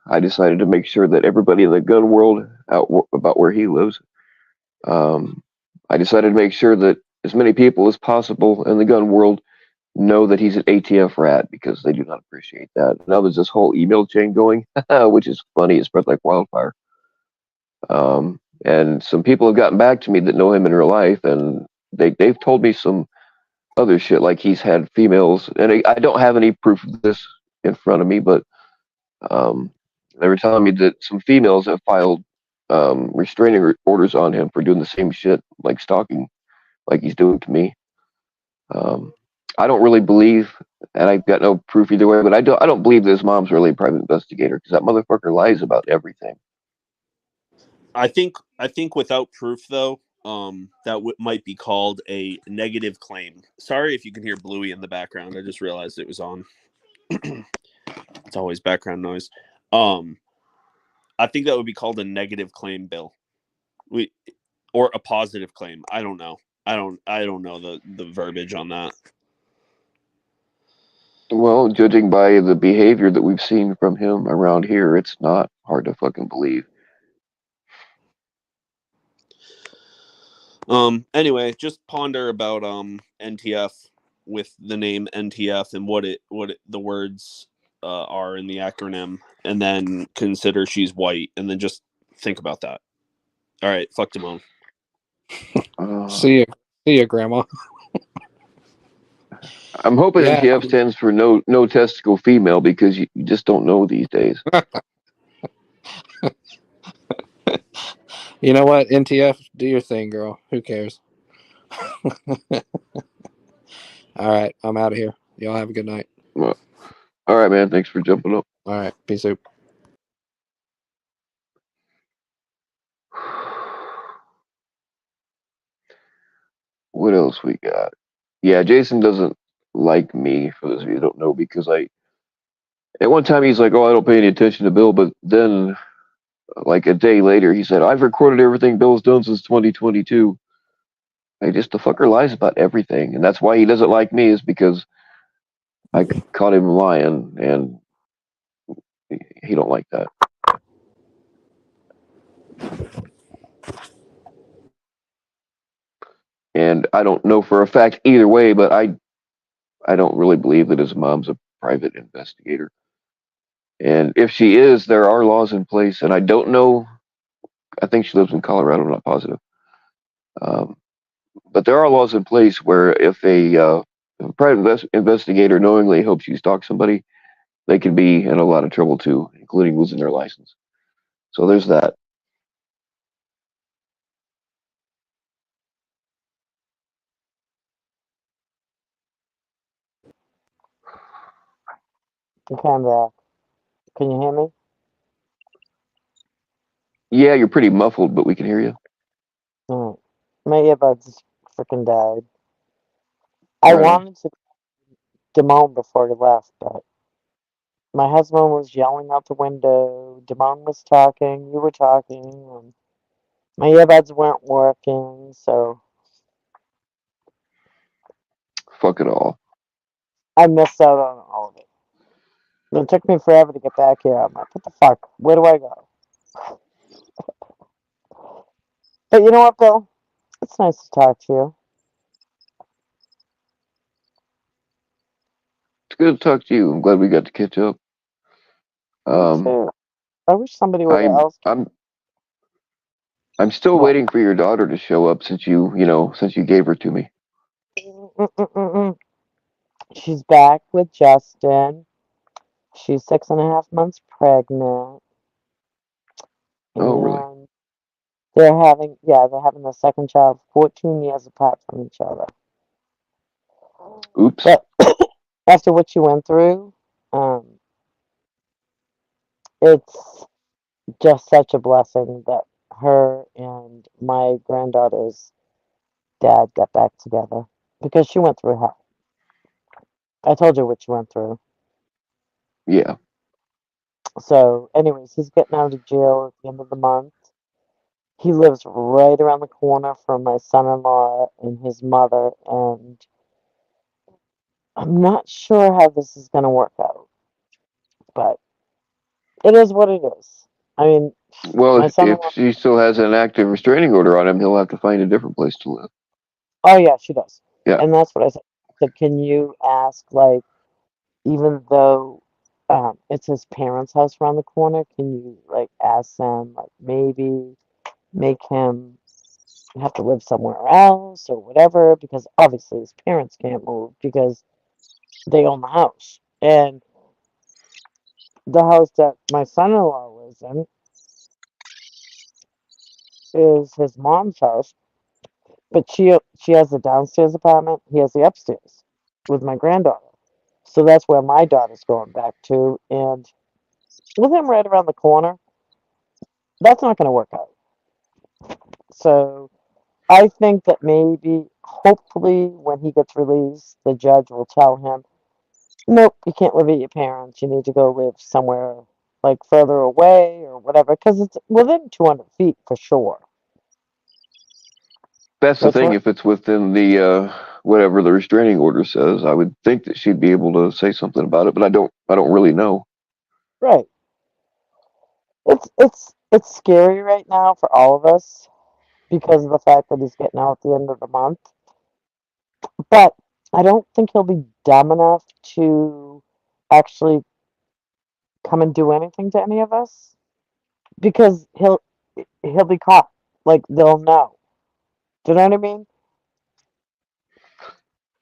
B: I decided to make sure that everybody in the gun world about where he lives. I decided to make sure that as many people as possible in the gun world know that he's an ATF rat because they do not appreciate that. Now there's this whole email chain going, which is funny. It spread like wildfire. And some people have gotten back to me that know him in real life, and they've told me some other shit like he's had females, and I don't have any proof of this in front of me, but um, they were telling me that some females have filed restraining orders on him for doing the same shit, like stalking, like he's doing to me. Um, I don't really believe, and I've got no proof either way, but I don't believe that his mom's really a private investigator because that motherfucker lies about everything.
E: I think without proof though, that might be called a negative claim. Sorry if you can hear Bluey in the background. I just realized it was on. It's always background noise. I think that would be called a negative claim, Bill. Or a positive claim. I don't know. I don't know the verbiage on that.
B: Well, judging by the behavior that we've seen from him around here, it's not hard to fucking believe.
E: Anyway, just ponder about NTF with the name NTF and what the words are in the acronym, and then consider she's white, and then just think about that. All right, fuck Timon.
D: See ya, Grandma.
B: I'm hoping
D: Yeah.
B: NTF stands for no testicle female because you just don't know these days.
D: You know what? NTF, do your thing, girl. Who cares? All right, I'm out of here. Y'all have a good night.
B: Well, all right, man. Thanks for jumping up.
D: All right, peace out.
B: What else we got? Yeah, Jason doesn't like me, for those of you who don't know, because at one time he's like, oh, I don't pay any attention to Bill, but then like a day later he said, I've recorded everything Bill's done since 2022. The fucker lies about everything, and that's why he doesn't like me, is because I caught him lying, and he don't like that. And I don't know for a fact either way, but I don't really believe that his mom's a private investigator. And if she is, there are laws in place, and I don't know. I think she lives in Colorado. I'm not positive. Um, but there are laws in place where if a private investigator knowingly helps you stalk somebody, they can be in a lot of trouble too, including losing their license. So there's that.
C: Okay, I'm back. Can you hear me?
B: Yeah, you're pretty muffled, but we can hear you.
C: Alright. My earbuds freaking died. I
B: Right on.
C: wanted to Damone before he left, but my husband was yelling out the window. Damone was talking. You were talking, and my earbuds weren't working, so
B: Fuck it all.
C: I missed out on all of it. It took me forever to get back here. I'm like, what the fuck? Where do I go? But you know what, Bill? It's nice to talk to you.
B: It's good to talk to you. I'm glad we got to catch up.
C: Me
B: Um,
C: too. I wish somebody would
B: I'm
C: else.
B: I'm I'm still
C: What?
B: waiting for your daughter to show up since you gave her to me.
C: Mm-mm-mm-mm. She's back with Justin. She's 6.5 months pregnant,
B: Oh, really?
C: and they're having the second child 14 years apart from each other.
B: Oops.
C: But after what you went through, um, it's just such a blessing that her and my granddaughter's dad got back together because she went through hell. I told you what she went through.
B: Yeah.
C: So, anyways, he's getting out of jail at the end of the month. He lives right around the corner from my son-in-law and his mother, and I'm not sure how this is going to work out, but it is what it is. I mean,
B: Well,
C: my
B: if
C: son-in-law,
B: she still has an active restraining order on him, he'll have to find a different place to live.
C: oh yeah, she does.
B: Yeah.
C: And that's what I said. I said, can you ask, like, even though it's his parents' house around the corner, can you, like, ask them, like, maybe make him have to live somewhere else or whatever? Because obviously his parents can't move because they own the house. And the house that my son-in-law lives in is his mom's house, but she has the downstairs apartment. He has the upstairs with my granddaughter. So that's where my daughter's going back to. And with him right around the corner, that's not going to work out. So I think that maybe, hopefully, when he gets released, the judge will tell him, nope, you can't live at your parents. You need to go live somewhere like further away or whatever, because it's within 200 feet for sure.
B: That's the
C: That's
B: thing.
C: right.
B: If it's within the whatever the restraining order says, I would think that she'd be able to say something about it, but I don't really know.
C: Right. It's scary right now for all of us because of the fact that he's getting out at the end of the month. But I don't think he'll be dumb enough to actually come and do anything to any of us because he'll be caught. Like they'll know. Do you know what I mean?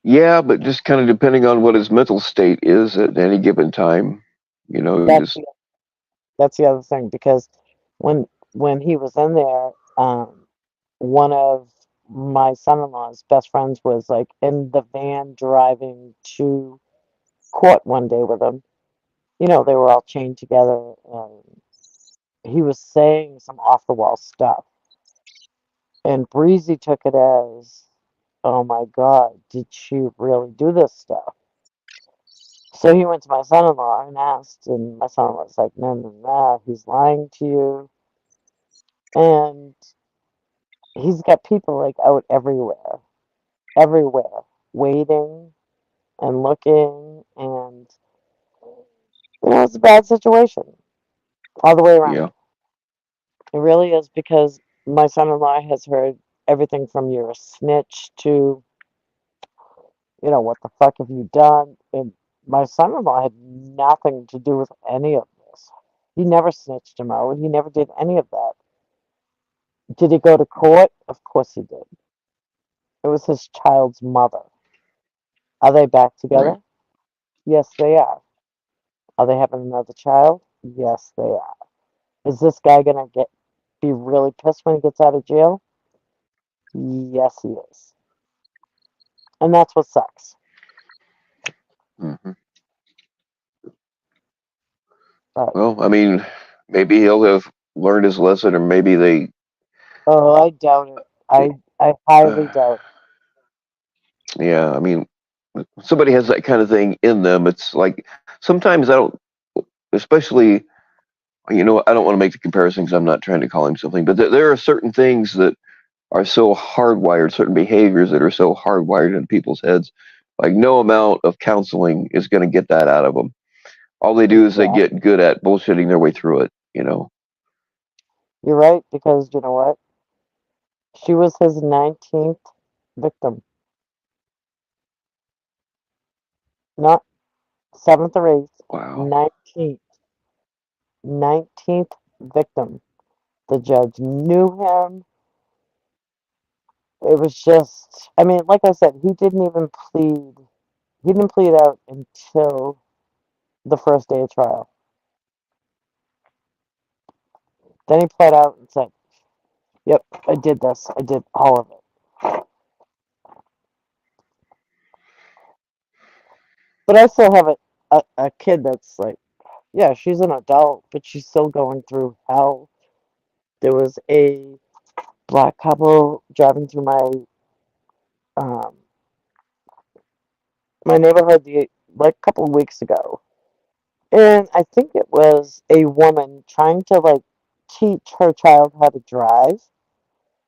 B: Yeah, but just kind of depending on what his mental state is at any given time,
C: That's
B: just
C: that's the other thing because when when he was in there, one of my son-in-law's best friends was like in the van driving to court one day with him. You know, they were all chained together, and he was saying some off the wall stuff. And Breezy took it as, oh my God, did she really do this stuff? So he went to my son in law and asked, and my son in law was like, no, no, no, he's lying to you. And he's got people like out everywhere, everywhere, waiting and looking. And, it's a bad situation all the way around.
B: yeah,
C: It really is because my son-in-law has heard everything from you're a snitch to, what the fuck have you done? And my son-in-law had nothing to do with any of this. He never snitched him out. He never did any of that. Did he go to court? Of course he did. It was his child's mother. Are they back
B: right.
C: together? Yes, they are. Are they having another child? Yes, they are. Is this guy gonna be really pissed when he gets out of jail? Yes, he is. And that's what sucks.
B: Hmm.
C: But
B: Well, I mean, maybe he'll have learned his lesson, or maybe they.
C: oh, I doubt it. I highly doubt
B: Yeah, I mean, somebody has that kind of thing in them. It's like sometimes I don't, especially, I don't want to make the comparison because I'm not trying to call him something, but there are certain things that are so hardwired, certain behaviors that are so hardwired in people's heads. Like no amount of counseling is going to get that out of them. All they
C: it.
B: do is they
C: Exactly.
B: get good at bullshitting their way through it.
C: You're right, because you know what? She was his 19th victim, not seventh or eighth,
B: Wow.
C: 19th. 19th victim. The judge knew him. It was just, I mean, like I said, he didn't even plead. He didn't plead out until the first day of trial. Then he pled out and said, "Yep, I did this. I did all of it." But I still have a kid that's like, yeah, she's an adult, but she's still going through hell. There was a black couple driving through um, my neighborhood like a couple of weeks ago, and I think it was a woman trying to like teach her child how to drive,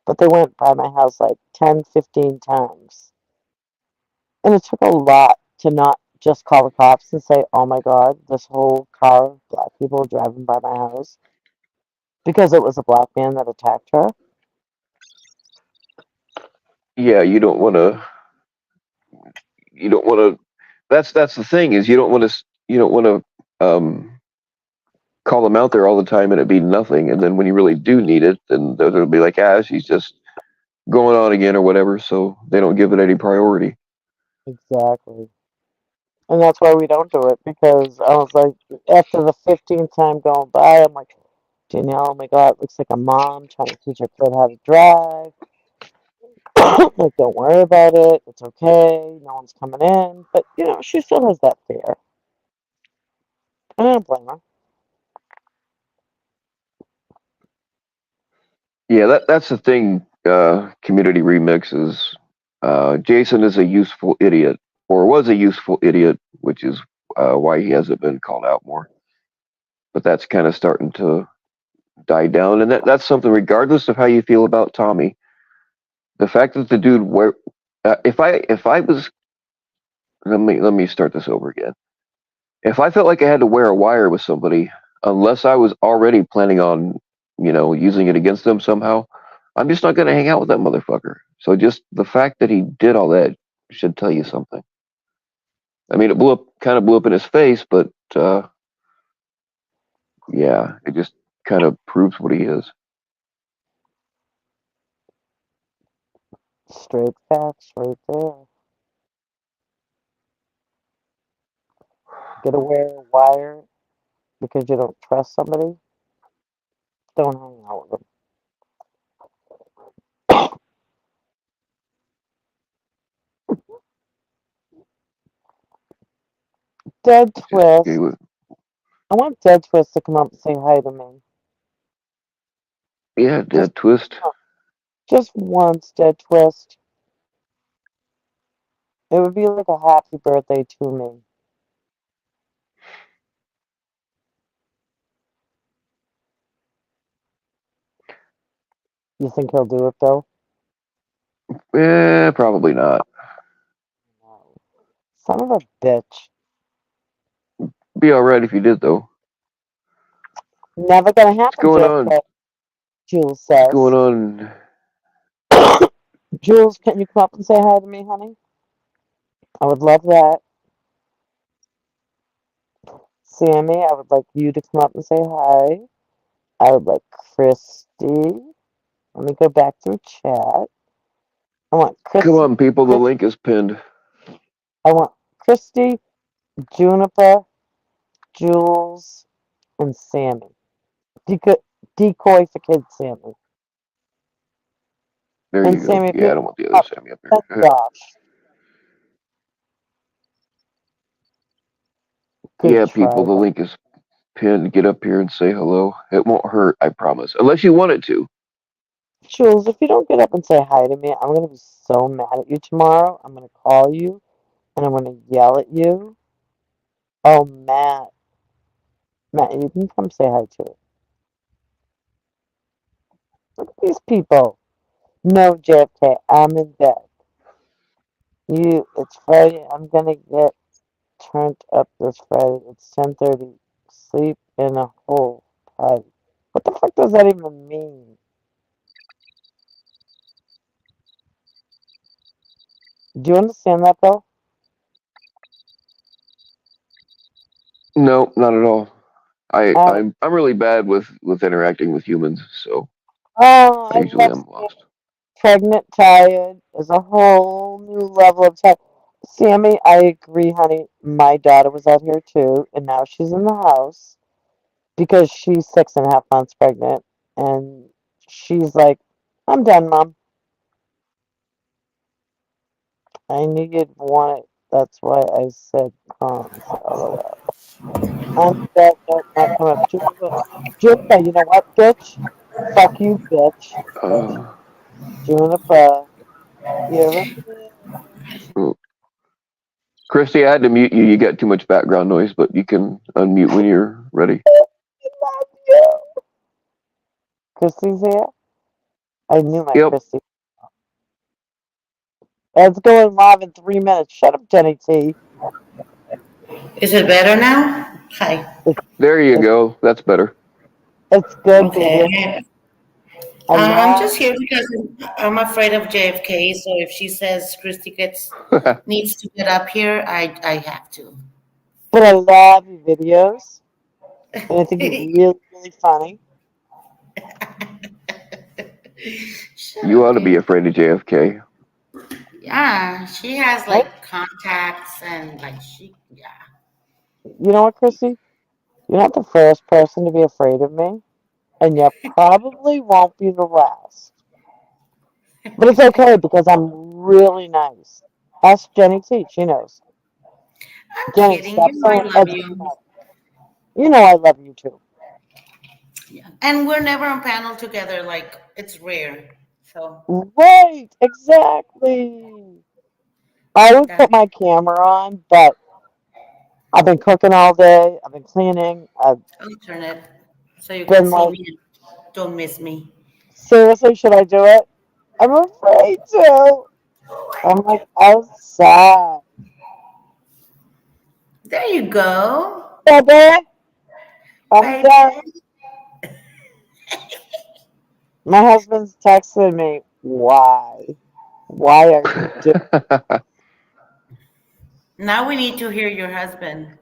C: but they went by my house like 10, 15 times. And it took a lot to not just call the cops and say, "Oh my God, this whole car of black people driving by my house," because it was a black man that attacked her.
B: Yeah, you don't want to. You don't want to. That's the thing is you don't want to. You don't want to call them out there all the time and it be nothing. And then when you really do need it, then they'll be like, she's just going on again or whatever. So they don't give it any priority.
C: Exactly. And that's why we don't do it, because I was like, after the 15th time going by, I'm like, Danielle, oh my God, it looks like a mom trying to teach her kid how to drive. Like, don't worry about it. It's okay. No one's coming in. But, she still has that fear. I don't blame her.
B: Yeah, that's the thing. Community remixes. Jason is a useful idiot, or was a useful idiot, which is why he hasn't been called out more. But that's kind of starting to die down, and that's something. Regardless of how you feel about Tommy, the fact that the dude if I was let me start this over again. If I felt like I had to wear a wire with somebody, unless I was already planning on, using it against them somehow, I'm just not going to hang out with that motherfucker. So just the fact that he did all that should tell you something. I mean, it kind of blew up in his face, but yeah, it just kind of proves what he is.
C: Straight facts right there. Get away a wire because you don't trust somebody. Don't hang out with them. Dead
B: Just
C: Twist. I want Dead Twist to come up and say hi to me.
B: yeah,
C: Just,
B: dead twist.
C: just once, Dead Twist. It would be like a happy birthday to me. You think he'll do it, Bill?
B: Probably not.
C: No. Son of a bitch.
B: Be all right if you did though.
C: Never gonna
B: What's
C: happen,
B: going on?
C: JFK, Jules
B: What's going
C: says.
B: on?
C: Jules, can you come up and say hi to me, honey? I would love that. Sammy, I would like you to come up and say hi. I would like Christy. Let me go back through chat. I want
B: Come
C: Chris,
B: on, people. The link is pinned.
C: I want Christy, Juniper, Jules, and Sammy. Decoy for kids, Sammy.
B: There
C: And
B: you go.
C: Sammy, if
B: Yeah,
C: you
B: I don't want the other
C: up,
B: Sammy up
C: that's
B: here.
C: Josh. Good
B: Yeah,
C: try,
B: people. The
C: but
B: link is pin, get up here and say hello. It won't hurt, I promise. Unless you want it to.
C: Jules, if you don't get up and say hi to me, I'm gonna be so mad at you tomorrow. I'm gonna call you and I'm gonna yell at you. Oh, Matt. Matt, you can come say hi to it. Look at these people. No, JFK, I'm in bed. It's Friday. I'm gonna get turned up this Friday. It's 10:30. Sleep in a hole party. What the fuck does that even mean? Do you understand that, Bill?
B: No, not at all. I,
C: I,
B: I'm I'm really bad with interacting with humans, so
C: oh,
B: I
C: I
B: usually
C: love
B: am
C: seeing
B: lost.
C: pregnant tired is a whole new level of time. Sammy, I agree, honey. My daughter was out here too, and now she's in the house because she's 6.5 months pregnant, and she's like, "I'm done, Mom. I knew you'd want it. That's why I said cons. LOL. I'm dead. Nope, not coming up. Julia, you know what, bitch? Fuck you, bitch.
B: Uh,
C: Juniper, you're a bitch.
B: oh, Christy, I had to mute you. You got too much background noise, but you can unmute when you're ready.
C: I love you. Christy's here. I knew my
B: Yep.
C: Christy. It's going live in 3 minutes. Shut up, Jenny T.
F: Is it better now? Hi.
C: It's,
B: There you
C: it's,
B: go. That's better.
C: it's good, baby.
F: Okay. I'm
C: Hello.
F: just here because I'm afraid of JFK. So if she says Christy needs to get up here, I have to.
C: But I love your videos, and I think you're really, really funny.
F: Shut
B: You
F: up,
B: ought to be
F: Gabe.
B: afraid of JFK.
F: Yeah, she has
C: Right?
F: like contacts and like yeah.
C: You know what, Christy? You're not the first person to be afraid of me, and you probably won't be the last. But it's okay because I'm really nice. Ask Jenny T. She knows.
F: I'm
C: Jenny,
F: kidding.
C: stop
F: You know I
C: saying
F: love
C: it's
F: you.
C: okay. You know I love you too.
F: Yeah. And we're never on panel together. Like it's rare. So
C: Right, exactly. I would
F: that
C: put my camera on, but I've been cooking all day. I've been cleaning. I've
F: I'll turn it so you can
C: been
F: see
C: like,
F: me and don't miss me.
C: seriously, should I do it? I'm afraid to. I'm like outside.
F: There you go,
C: Baby, I'm done.
F: baby.
C: My husband's texting me. Why? Why are you doing?
F: Now we need to hear your husband.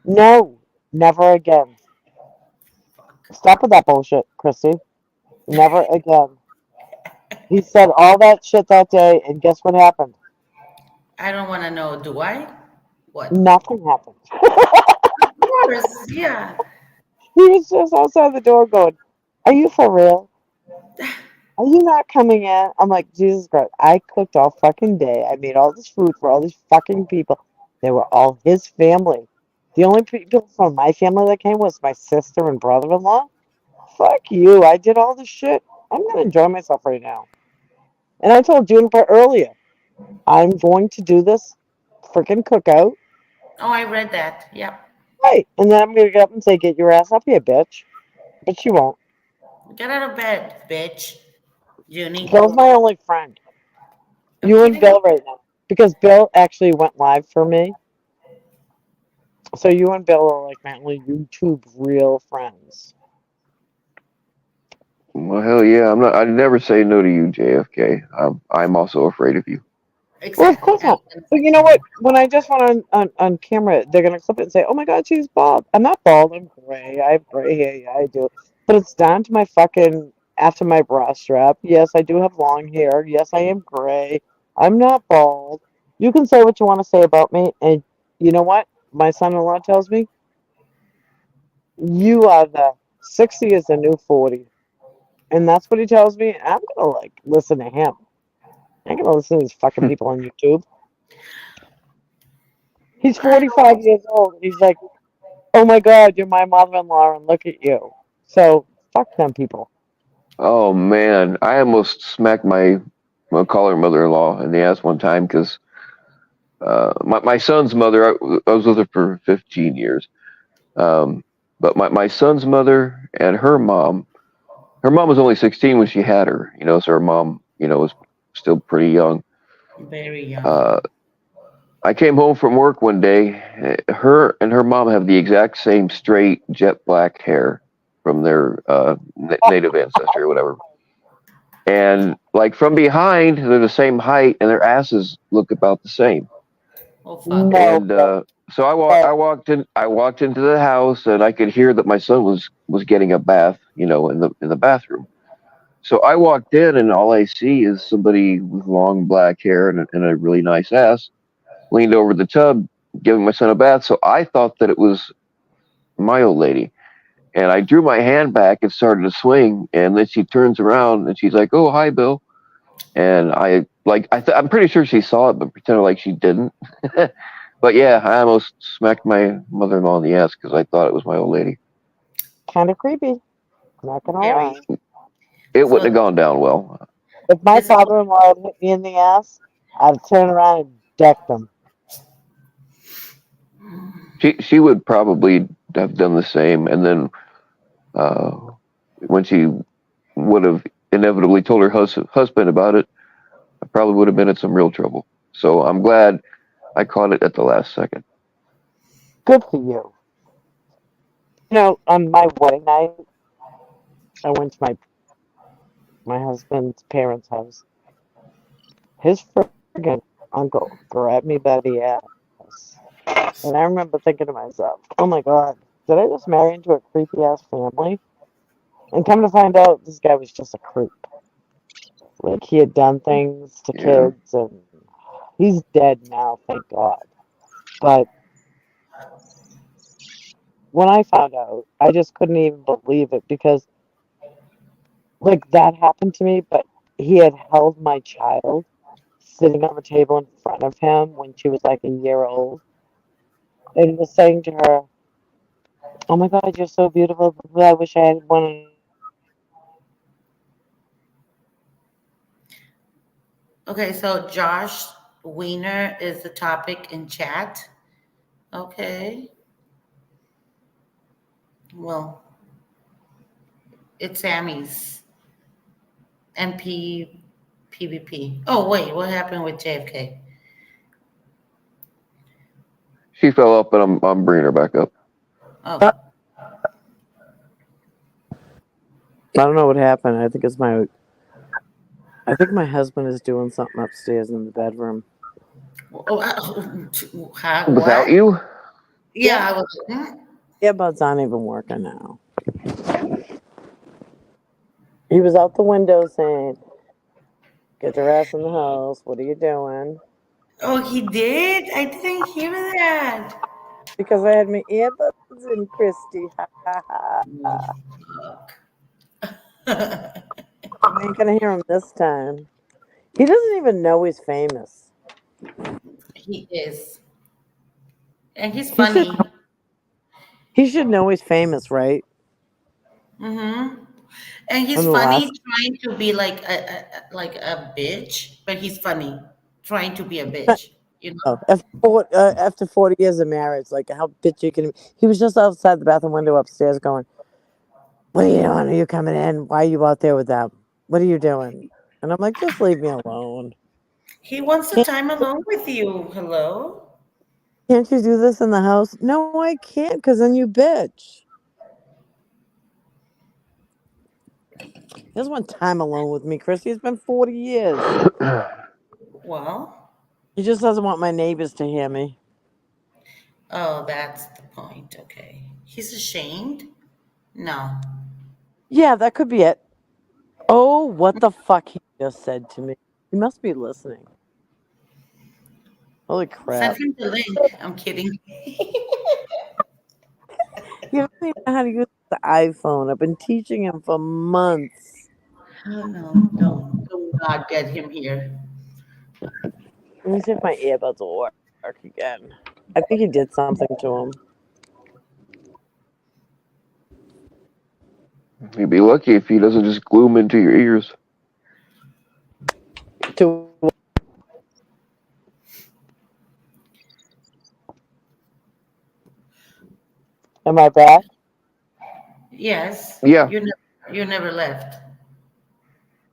C: No, never again. Stop with that bullshit, Chrissy. Never again. He said all that shit that day, and guess what happened?
F: I don't want to know. Do I? What?
C: Nothing happened.
F: Of course, yeah.
C: He was just outside the door going, "Are you for real? Are you not coming in?" I'm like, Jesus Christ, I cooked all fucking day. I made all this food for all these fucking people. They were all his family. The only people from my family that came was my sister and brother-in-law. Fuck you. I did all this shit. I'm gonna enjoy myself right now. And I told Juniper earlier, I'm going to do this freaking cookout.
F: Oh, I read that. Yep.
C: Right. And then I'm gonna get up and say, "Get your ass up here, bitch." But she won't.
F: Get out of bed, bitch. Junie.
C: Bill's my only friend.
F: I'm
C: You and
F: kidding.
C: Bill right now. Because Bill actually went live for me. So you and Bill are like my only YouTube real friends.
B: Well, hell yeah. I'm not. I'd never say no to you, JFK. I'm also afraid of you.
C: Well, of
F: Exactly.
C: course not. But you know what? When I just went on camera, they're gonna clip it and say, "Oh my God, she's bald." I'm not bald. I'm gray. I have gray hair. Yeah, I do. But it's down to my fucking after my bra strap. Yes, I do have long hair. Yes, I am gray. I'm not bald. You can say what you want to say about me, and you know what? My son-in-law tells me you are the 60 is the new 40, and that's what he tells me. And I'm gonna like listen to him. I'm gonna listen to these fucking people on YouTube. He's
F: I
C: 45 years old, and he's like, oh my God, you're my mother-in-law, and look at you. So fuck them people.
B: Oh man, I almost smacked my I'll call her mother-in-law in the ass one time because my son's mother. I was with her for 15 years. Um, but my son's mother and her mom. Her mom was only 16 when she had her. So her mom, was still pretty young.
F: Very young.
B: Uh, I came home from work one day. Her and her mom have the exact same straight jet black hair from their native ancestry or whatever. And like from behind, they're the same height, and their asses look about the same.
F: Oh fuck.
C: No,
B: And so I walked into the house, and I could hear that my son was getting a bath, in the bathroom. So I walked in, and all I see is somebody with long black hair and a really nice ass leaned over the tub, giving my son a bath. So I thought that it was my old lady. And I drew my hand back and started to swing. And then she turns around and she's like, "Oh, hi, Bill." And I'm pretty sure she saw it, but pretended like she didn't. But yeah, I almost smacked my mother-in-law in the ass because I thought it was my old lady.
C: kind of creepy. Not gonna
F: Very.
C: lie.
B: It wouldn't have
F: So
B: gone down well.
C: If my
F: this is
C: father-in-law had hit me in the ass, I'd turn around and deck them.
B: She would probably have done the same, and then uh, when she would have inevitably told her husband about it, I probably would have been in some real trouble. So I'm glad I caught it at the last second.
C: Good for you. On my wedding night, I went to my husband's parents' house. His friggin' uncle grabbed me by the ass. And I remember thinking to myself, oh my God, did I just marry into a creepy ass family? And come to find out, this guy was just a creep. Like, he had done things to
B: Yeah.
C: kids, and he's dead now, thank God. But when I found out, I just couldn't even believe it because, like, that happened to me, but he had held my child sitting on the table in front of him when she was like a year old and was saying to her, oh my God, you're so beautiful. I wish I had one.
F: okay, so Josh Wiener is the topic in chat. Okay. Well, it's Sammy's MP PvP. Oh wait, what happened with JFK?
B: She fell up, but I'm bringing her back up.
F: Oh,
C: I don't know what happened. I think my husband is doing something upstairs in the bedroom.
B: Without
F: what?
B: you?
F: Yeah, I was.
C: Earbuds aren't even working now. He was out the window saying, get your ass in the house. What are you doing?
F: Oh, he did? I didn't hear that.
C: Because I had my earbuds in, Christy. Ha ha ha. You ain't gonna hear him this time. He doesn't even know he's famous.
F: He is. And he's
C: He should
F: funny.
C: he should know he's famous, right?
F: Mm-hmm. And he's
C: On the
F: funny
C: last
F: trying to be like a bitch, but he's funny trying to be a bitch, you know?
C: oh, after 40 years of marriage, like how bitchy can he be? He was just outside the bathroom window upstairs going, what are you doing? Are you coming in? Why are you out there with them? What are you doing? And I'm like, just leave me alone.
F: He wants the
C: Can't,
F: time alone with you. Hello?
C: can't you do this in the house? No, I can't, because then you bitch. He doesn't want time alone with me, Christy. It's been 40 years.
F: Well,
C: He just doesn't want my neighbors to hear me.
F: oh, that's the point. Okay. He's ashamed? No.
C: Yeah, that could be it. Oh, what the fuck he just said to me. He must be listening. Holy
F: Send
C: crap.
F: him the link. I'm kidding.
C: He doesn't even know how to use the iPhone. I've been teaching him for months.
F: Oh no, don't God get him here.
C: Let me see if my earbuds will work again. I think he did something to him.
B: You'd be lucky if he doesn't just glue 'em into your ears.
C: To am I back?
F: Yes,
B: Yeah.
F: you never left.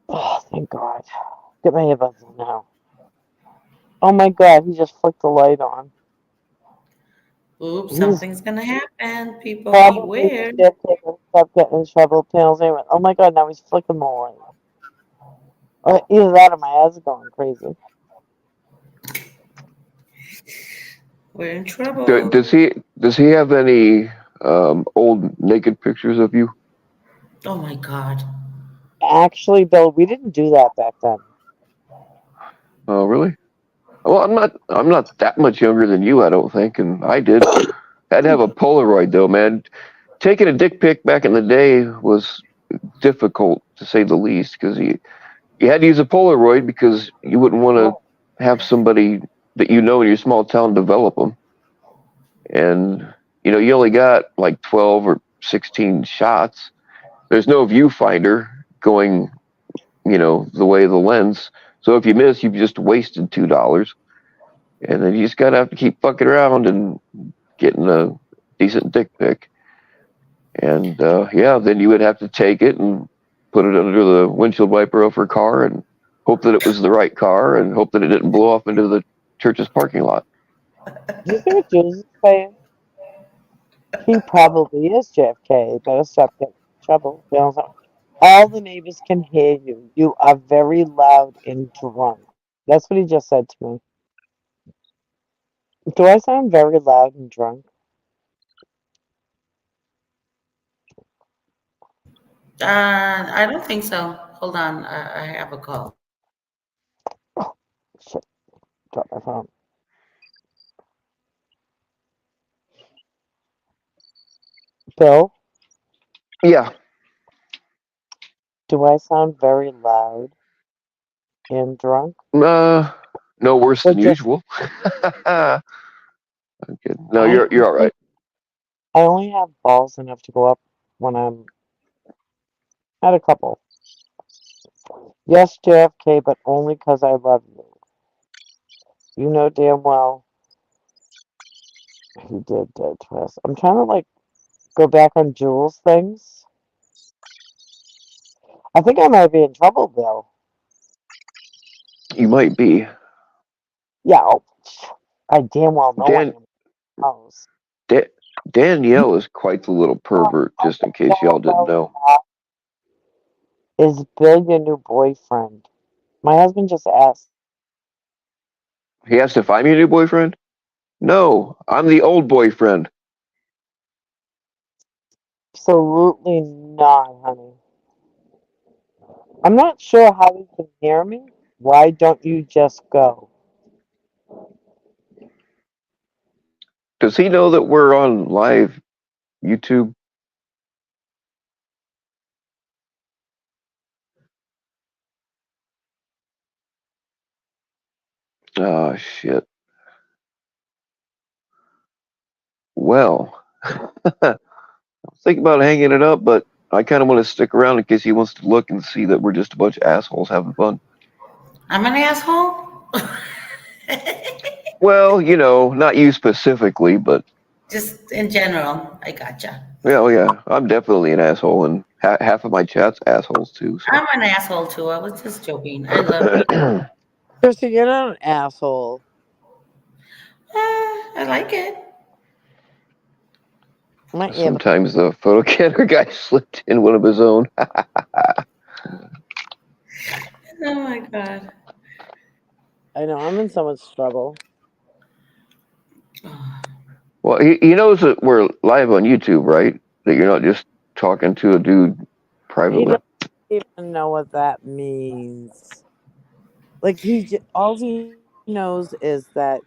C: Oh, thank God. Get my earbuds in now. Oh my God, he just flicked the light on.
F: Oops,
C: He's
F: something's gonna happen. People
C: probably the
F: beware.
C: caretaker stop getting in trouble. Panels anyway. Oh my God, now he's flicking the light. Either that or my eyes are going crazy.
F: We're in
B: Do,
F: trouble.
B: does he does he have any old naked pictures of you?
F: Oh my God.
C: Actually, Bill, we didn't do that back then.
B: Oh, really? Well, I'm not that much younger than you, I don't think, and I did. Had to have a Polaroid though, man. Taking a dick pic back in the day was difficult to say the least because you had to use a Polaroid because you wouldn't want to have somebody that you know in your small town develop them, and you only got like 12 or 16 shots. There's no viewfinder going, the way of the lens. So if you miss, you've just wasted $2, and then you just gotta have to keep fucking around and getting a decent dick pic. And yeah, then you would have to take it and put it under the windshield wiper of her car and hope that it was the right car and hope that it didn't blow off into the church's parking lot.
C: Do you see what Jules is saying? He probably is JFK. Better stop getting in trouble. All the neighbors can hear you. You are very loud and drunk. That's what he just said to me. Do I sound very loud and drunk?
F: I don't think so. Hold on, I have a call.
C: Oh, shit. Drop my phone. Bill,
B: Yeah,
C: do I sound very loud and drunk?
B: uh, no worse
C: Or
B: than
C: just
B: usual. Okay. No,
C: I
B: you're all right.
C: I only have balls enough to go up when I'm at a couple. Yes, JFK, but only 'cause I love you. You know damn well he did twist. I'm trying to go back on Jules things. I think I might be in trouble, Bill.
B: You might be.
C: Yeah, I damn well know I
B: Dan
C: am. House.
B: Da- Danielle is quite the little pervert. Just in case y'all didn't know,
C: Is Bill your new boyfriend? My husband just asked.
B: he asked if I'm your new boyfriend. No, I'm the old boyfriend.
C: Absolutely not, honey. I'm not sure how you can hear me. Why don't you just go?
B: Does he know that we're on live YouTube? Oh shit. Well, I was thinking about hanging it up, but I kind of want to stick around in case he wants to look and see that we're just a bunch of assholes having fun.
F: I'm an asshole?
B: Well, not you specifically, but
F: Just in general. I gotcha.
B: yeah, oh yeah, I'm definitely an asshole, and half of my chat's assholes too. So,
F: I'm an asshole too. I was just joking. I love you.
C: Chrissy, you're not an asshole.
F: I like it.
C: My ear.
B: sometimes the photo camera guy slipped in one of his own.
F: Oh my God.
C: I know I'm in so much trouble.
B: Well, he knows that we're live on YouTube, right? That you're not just talking to a dude
C: He
B: privately.
C: doesn't even know what that means. All he knows is that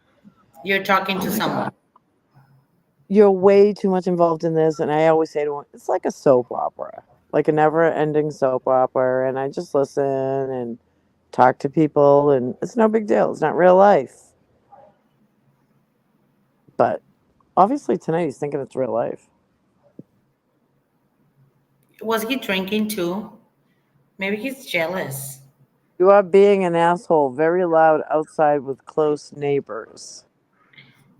F: You're talking
B: Oh
F: to
B: my god.
F: someone.
C: you're way too much involved in this, and I always say to him, it's like a soap opera, like a never-ending soap opera, and I just listen and talk to people, and it's no big deal. It's not real life. But obviously tonight he's thinking it's real life.
F: Was he drinking too? Maybe he's jealous.
C: You are being an asshole, very loud outside with close neighbors.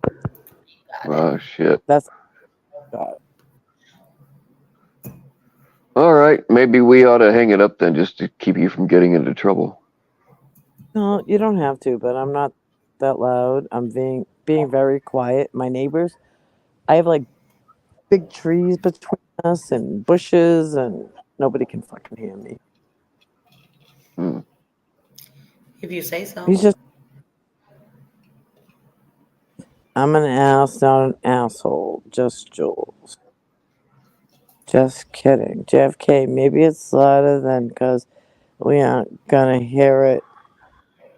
F: Got it.
B: Oh shit.
C: That's God.
B: All right, maybe we ought to hang it up then, just to keep you from getting into trouble.
C: No, you don't have to, but I'm not that loud. I'm being very quiet. My neighbors, I have like big trees between us and bushes, and nobody can fucking hear me.
B: Hmm.
F: If you say
C: He's
F: so.
C: just, I'm an ass, not an asshole. Just Jules. Just kidding. JFK, maybe it's louder than because we aren't gonna hear it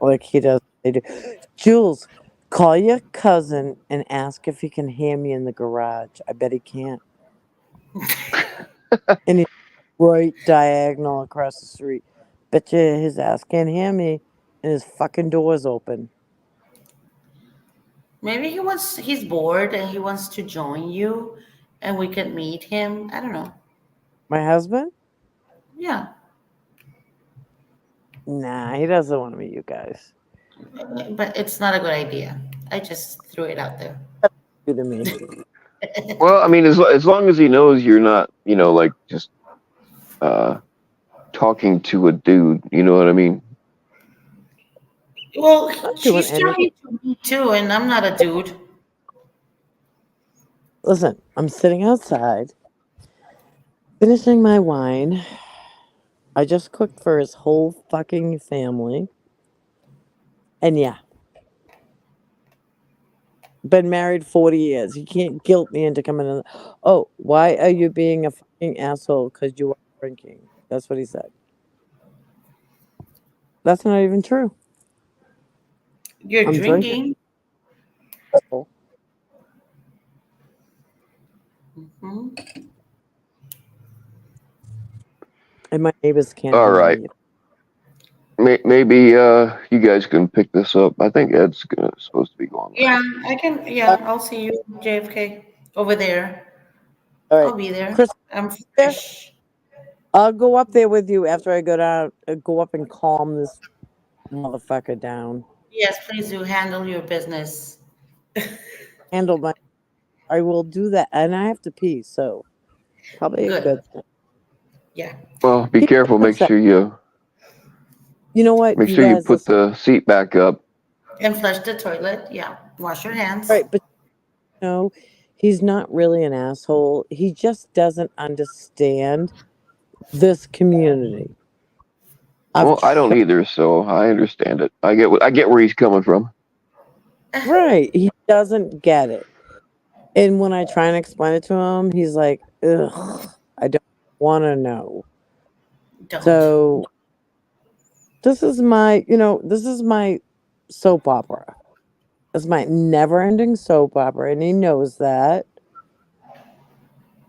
C: like he does. They do. Jules, call your cousin and ask if he can hear me in the garage. I bet he can't. And he's right diagonal across the street. Bet you his ass can't hear me, and his fucking door's open.
F: Maybe he's bored and he wants to join you and we could meet him. I don't know.
C: My husband?
F: Yeah.
C: Nah, he doesn't want to meet you guys.
F: But it's not a good idea. I just threw it out there.
C: You to me.
B: Well, I mean, as long as he knows you're not, like just uh talking to a dude, you know what I mean?
F: Well,
C: Not doing
F: she's
C: anything.
F: talking to me too, and I'm not a dude.
C: Listen, I'm sitting outside, finishing my wine. I just cooked for his whole fucking family. And yeah, been married 40 years. You can't guilt me into coming in. Oh, why are you being a fucking asshole because you are drinking? That's what he said. That's not even true.
F: You're
C: I'm drinking.
F: drinking. Mhm.
C: And my neighbors can't
B: All
C: hear
B: right.
C: me.
B: Maybe you guys can pick this up. I think Ed's supposed to be going
F: Yeah,
B: last.
F: I can.
C: Uh,
F: Yeah, I'll see you, JFK, over there.
C: all right.
F: I'll be there.
C: Chris,
F: I'm
C: there.
F: fresh.
C: I'll go up there with you after I go down, go up and calm this motherfucker down.
F: Yes, please do handle your business.
C: Handle my. I will do that. And I have to pee, so probably a
F: Good.
C: good thing.
F: Yeah.
B: Well, be
C: People
B: careful.
C: always say, you know what?
B: Make
C: You
B: sure you
C: guys
B: put
C: listen.
B: the seat back up.
F: And flush the toilet. Yeah. Wash your
C: All
F: hands.
C: right, but no, he's not really an asshole. He just doesn't understand this community. I've
B: Well, I don't
C: tried.
B: either, so I understand it. I get where he's coming from.
C: Right. He doesn't get it. And when I try and explain it to him, he's like, ugh, I don't want to know.
F: Don't.
C: So this is my soap opera. It's my never ending soap opera, and he knows that.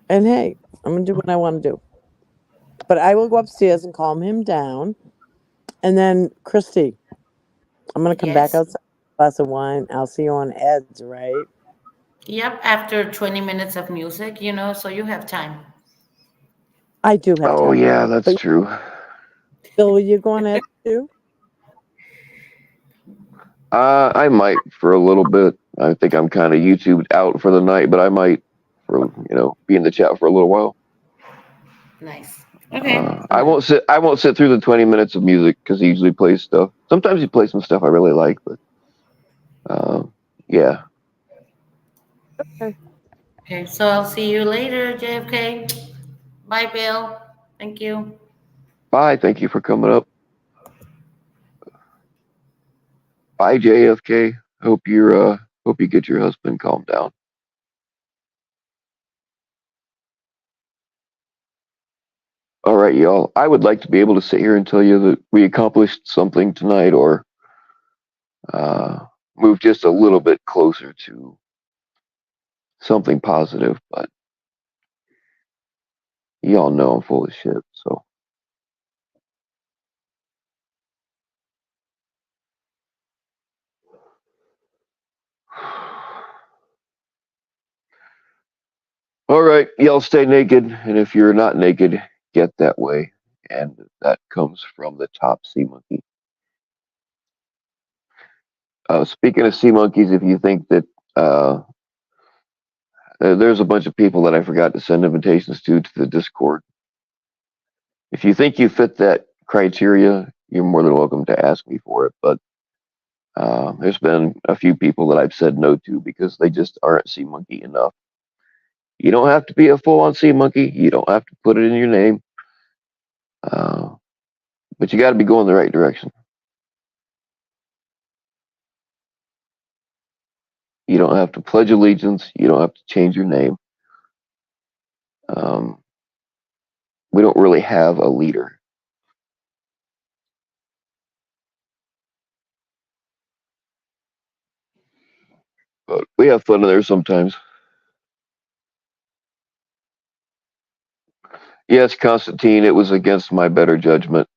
C: And hey, I'm going to do what I want to do. But I will go upstairs and calm him down. And then, Christy, I'm going to come back
F: Yes.
C: outside, glass of wine. I'll see you on Ed's, right?
F: Yep. After 20 minutes of music, so you have time.
C: I do have
B: Oh
C: time.
B: yeah, that's
C: But,
B: true.
C: Bill, will you go on Ed too?
B: I might for a little bit. I think I'm kind of YouTubed out for the night, but I might for be in the chat for a little while.
F: Nice. Okay.
B: I
F: Good.
B: won't sit. I won't sit through the 20 minutes of music because he usually plays stuff. Sometimes he plays some stuff I really like, but uh, yeah.
C: Okay.
F: Okay. So I'll see you later, JFK. Bye, Bill. Thank you.
B: Bye. Thank you for coming up. Bye, JFK. Hope you get your husband calmed down. All right, y'all. I would like to be able to sit here and tell you that we accomplished something tonight, or uh, move just a little bit closer to something positive, but y'all know I'm full of shit. So, all right, y'all stay naked, and if you're not naked, get that way, and that comes from the top sea monkey. Speaking of sea monkeys, if you think that there's a bunch of people that I forgot to send invitations to the Discord. If you think you fit that criteria, you're more than welcome to ask me for it. But there's been a few people that I've said no to because they just aren't sea monkey enough. You don't have to be a full-on sea monkey. You don't have to put it in your name. But you got to be going the right direction. You don't have to pledge allegiance. You don't have to change your name. We don't really have a leader. But we have fun in there sometimes. Yes, Constantine, it was against my better judgment.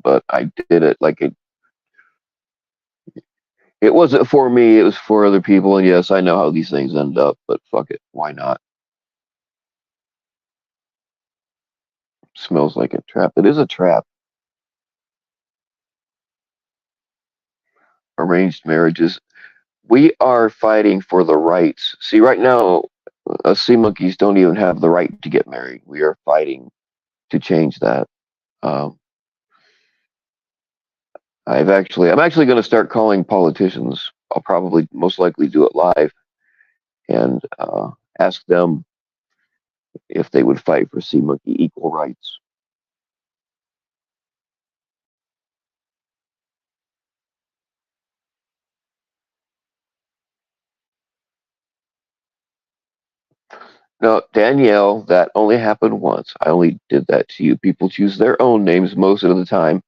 B: But I did it like it wasn't for me, it was for other people. And yes, I know how these things end up, but fuck it. Why not? Smells like a trap. It is a trap. Arranged marriages. We are fighting for the rights. See, right now, us sea monkeys don't even have the right to get married. We are fighting to change that. Um, I'm actually going to start calling politicians. I'll probably most likely do it live and ask them if they would fight for sea monkey equal rights. Now, Danielle, that only happened once. I only did that to you. People choose their own names most of the time,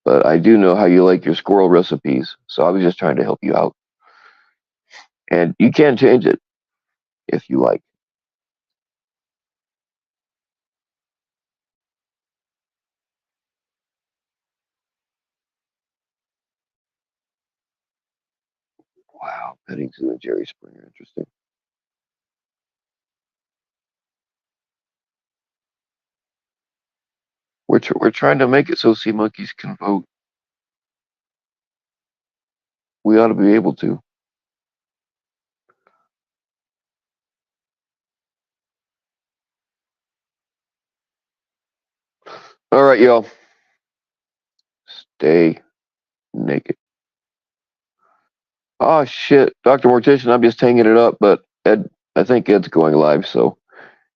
B: but I do know how you like your squirrel recipes, so I was just trying to help you out. And you can change it if you like. Wow, petting zoo and Jerry Springer, interesting. We're trying to make it so sea monkeys can vote. We ought to be able to. All right, y'all. Stay naked. Oh shit, Dr. Mortician, I'm just hanging it up, but Ed, I think Ed's going live, so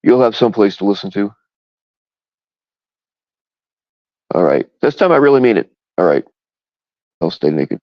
B: you'll have someplace to listen to. All right. This time I really mean it. All right. I'll stay naked.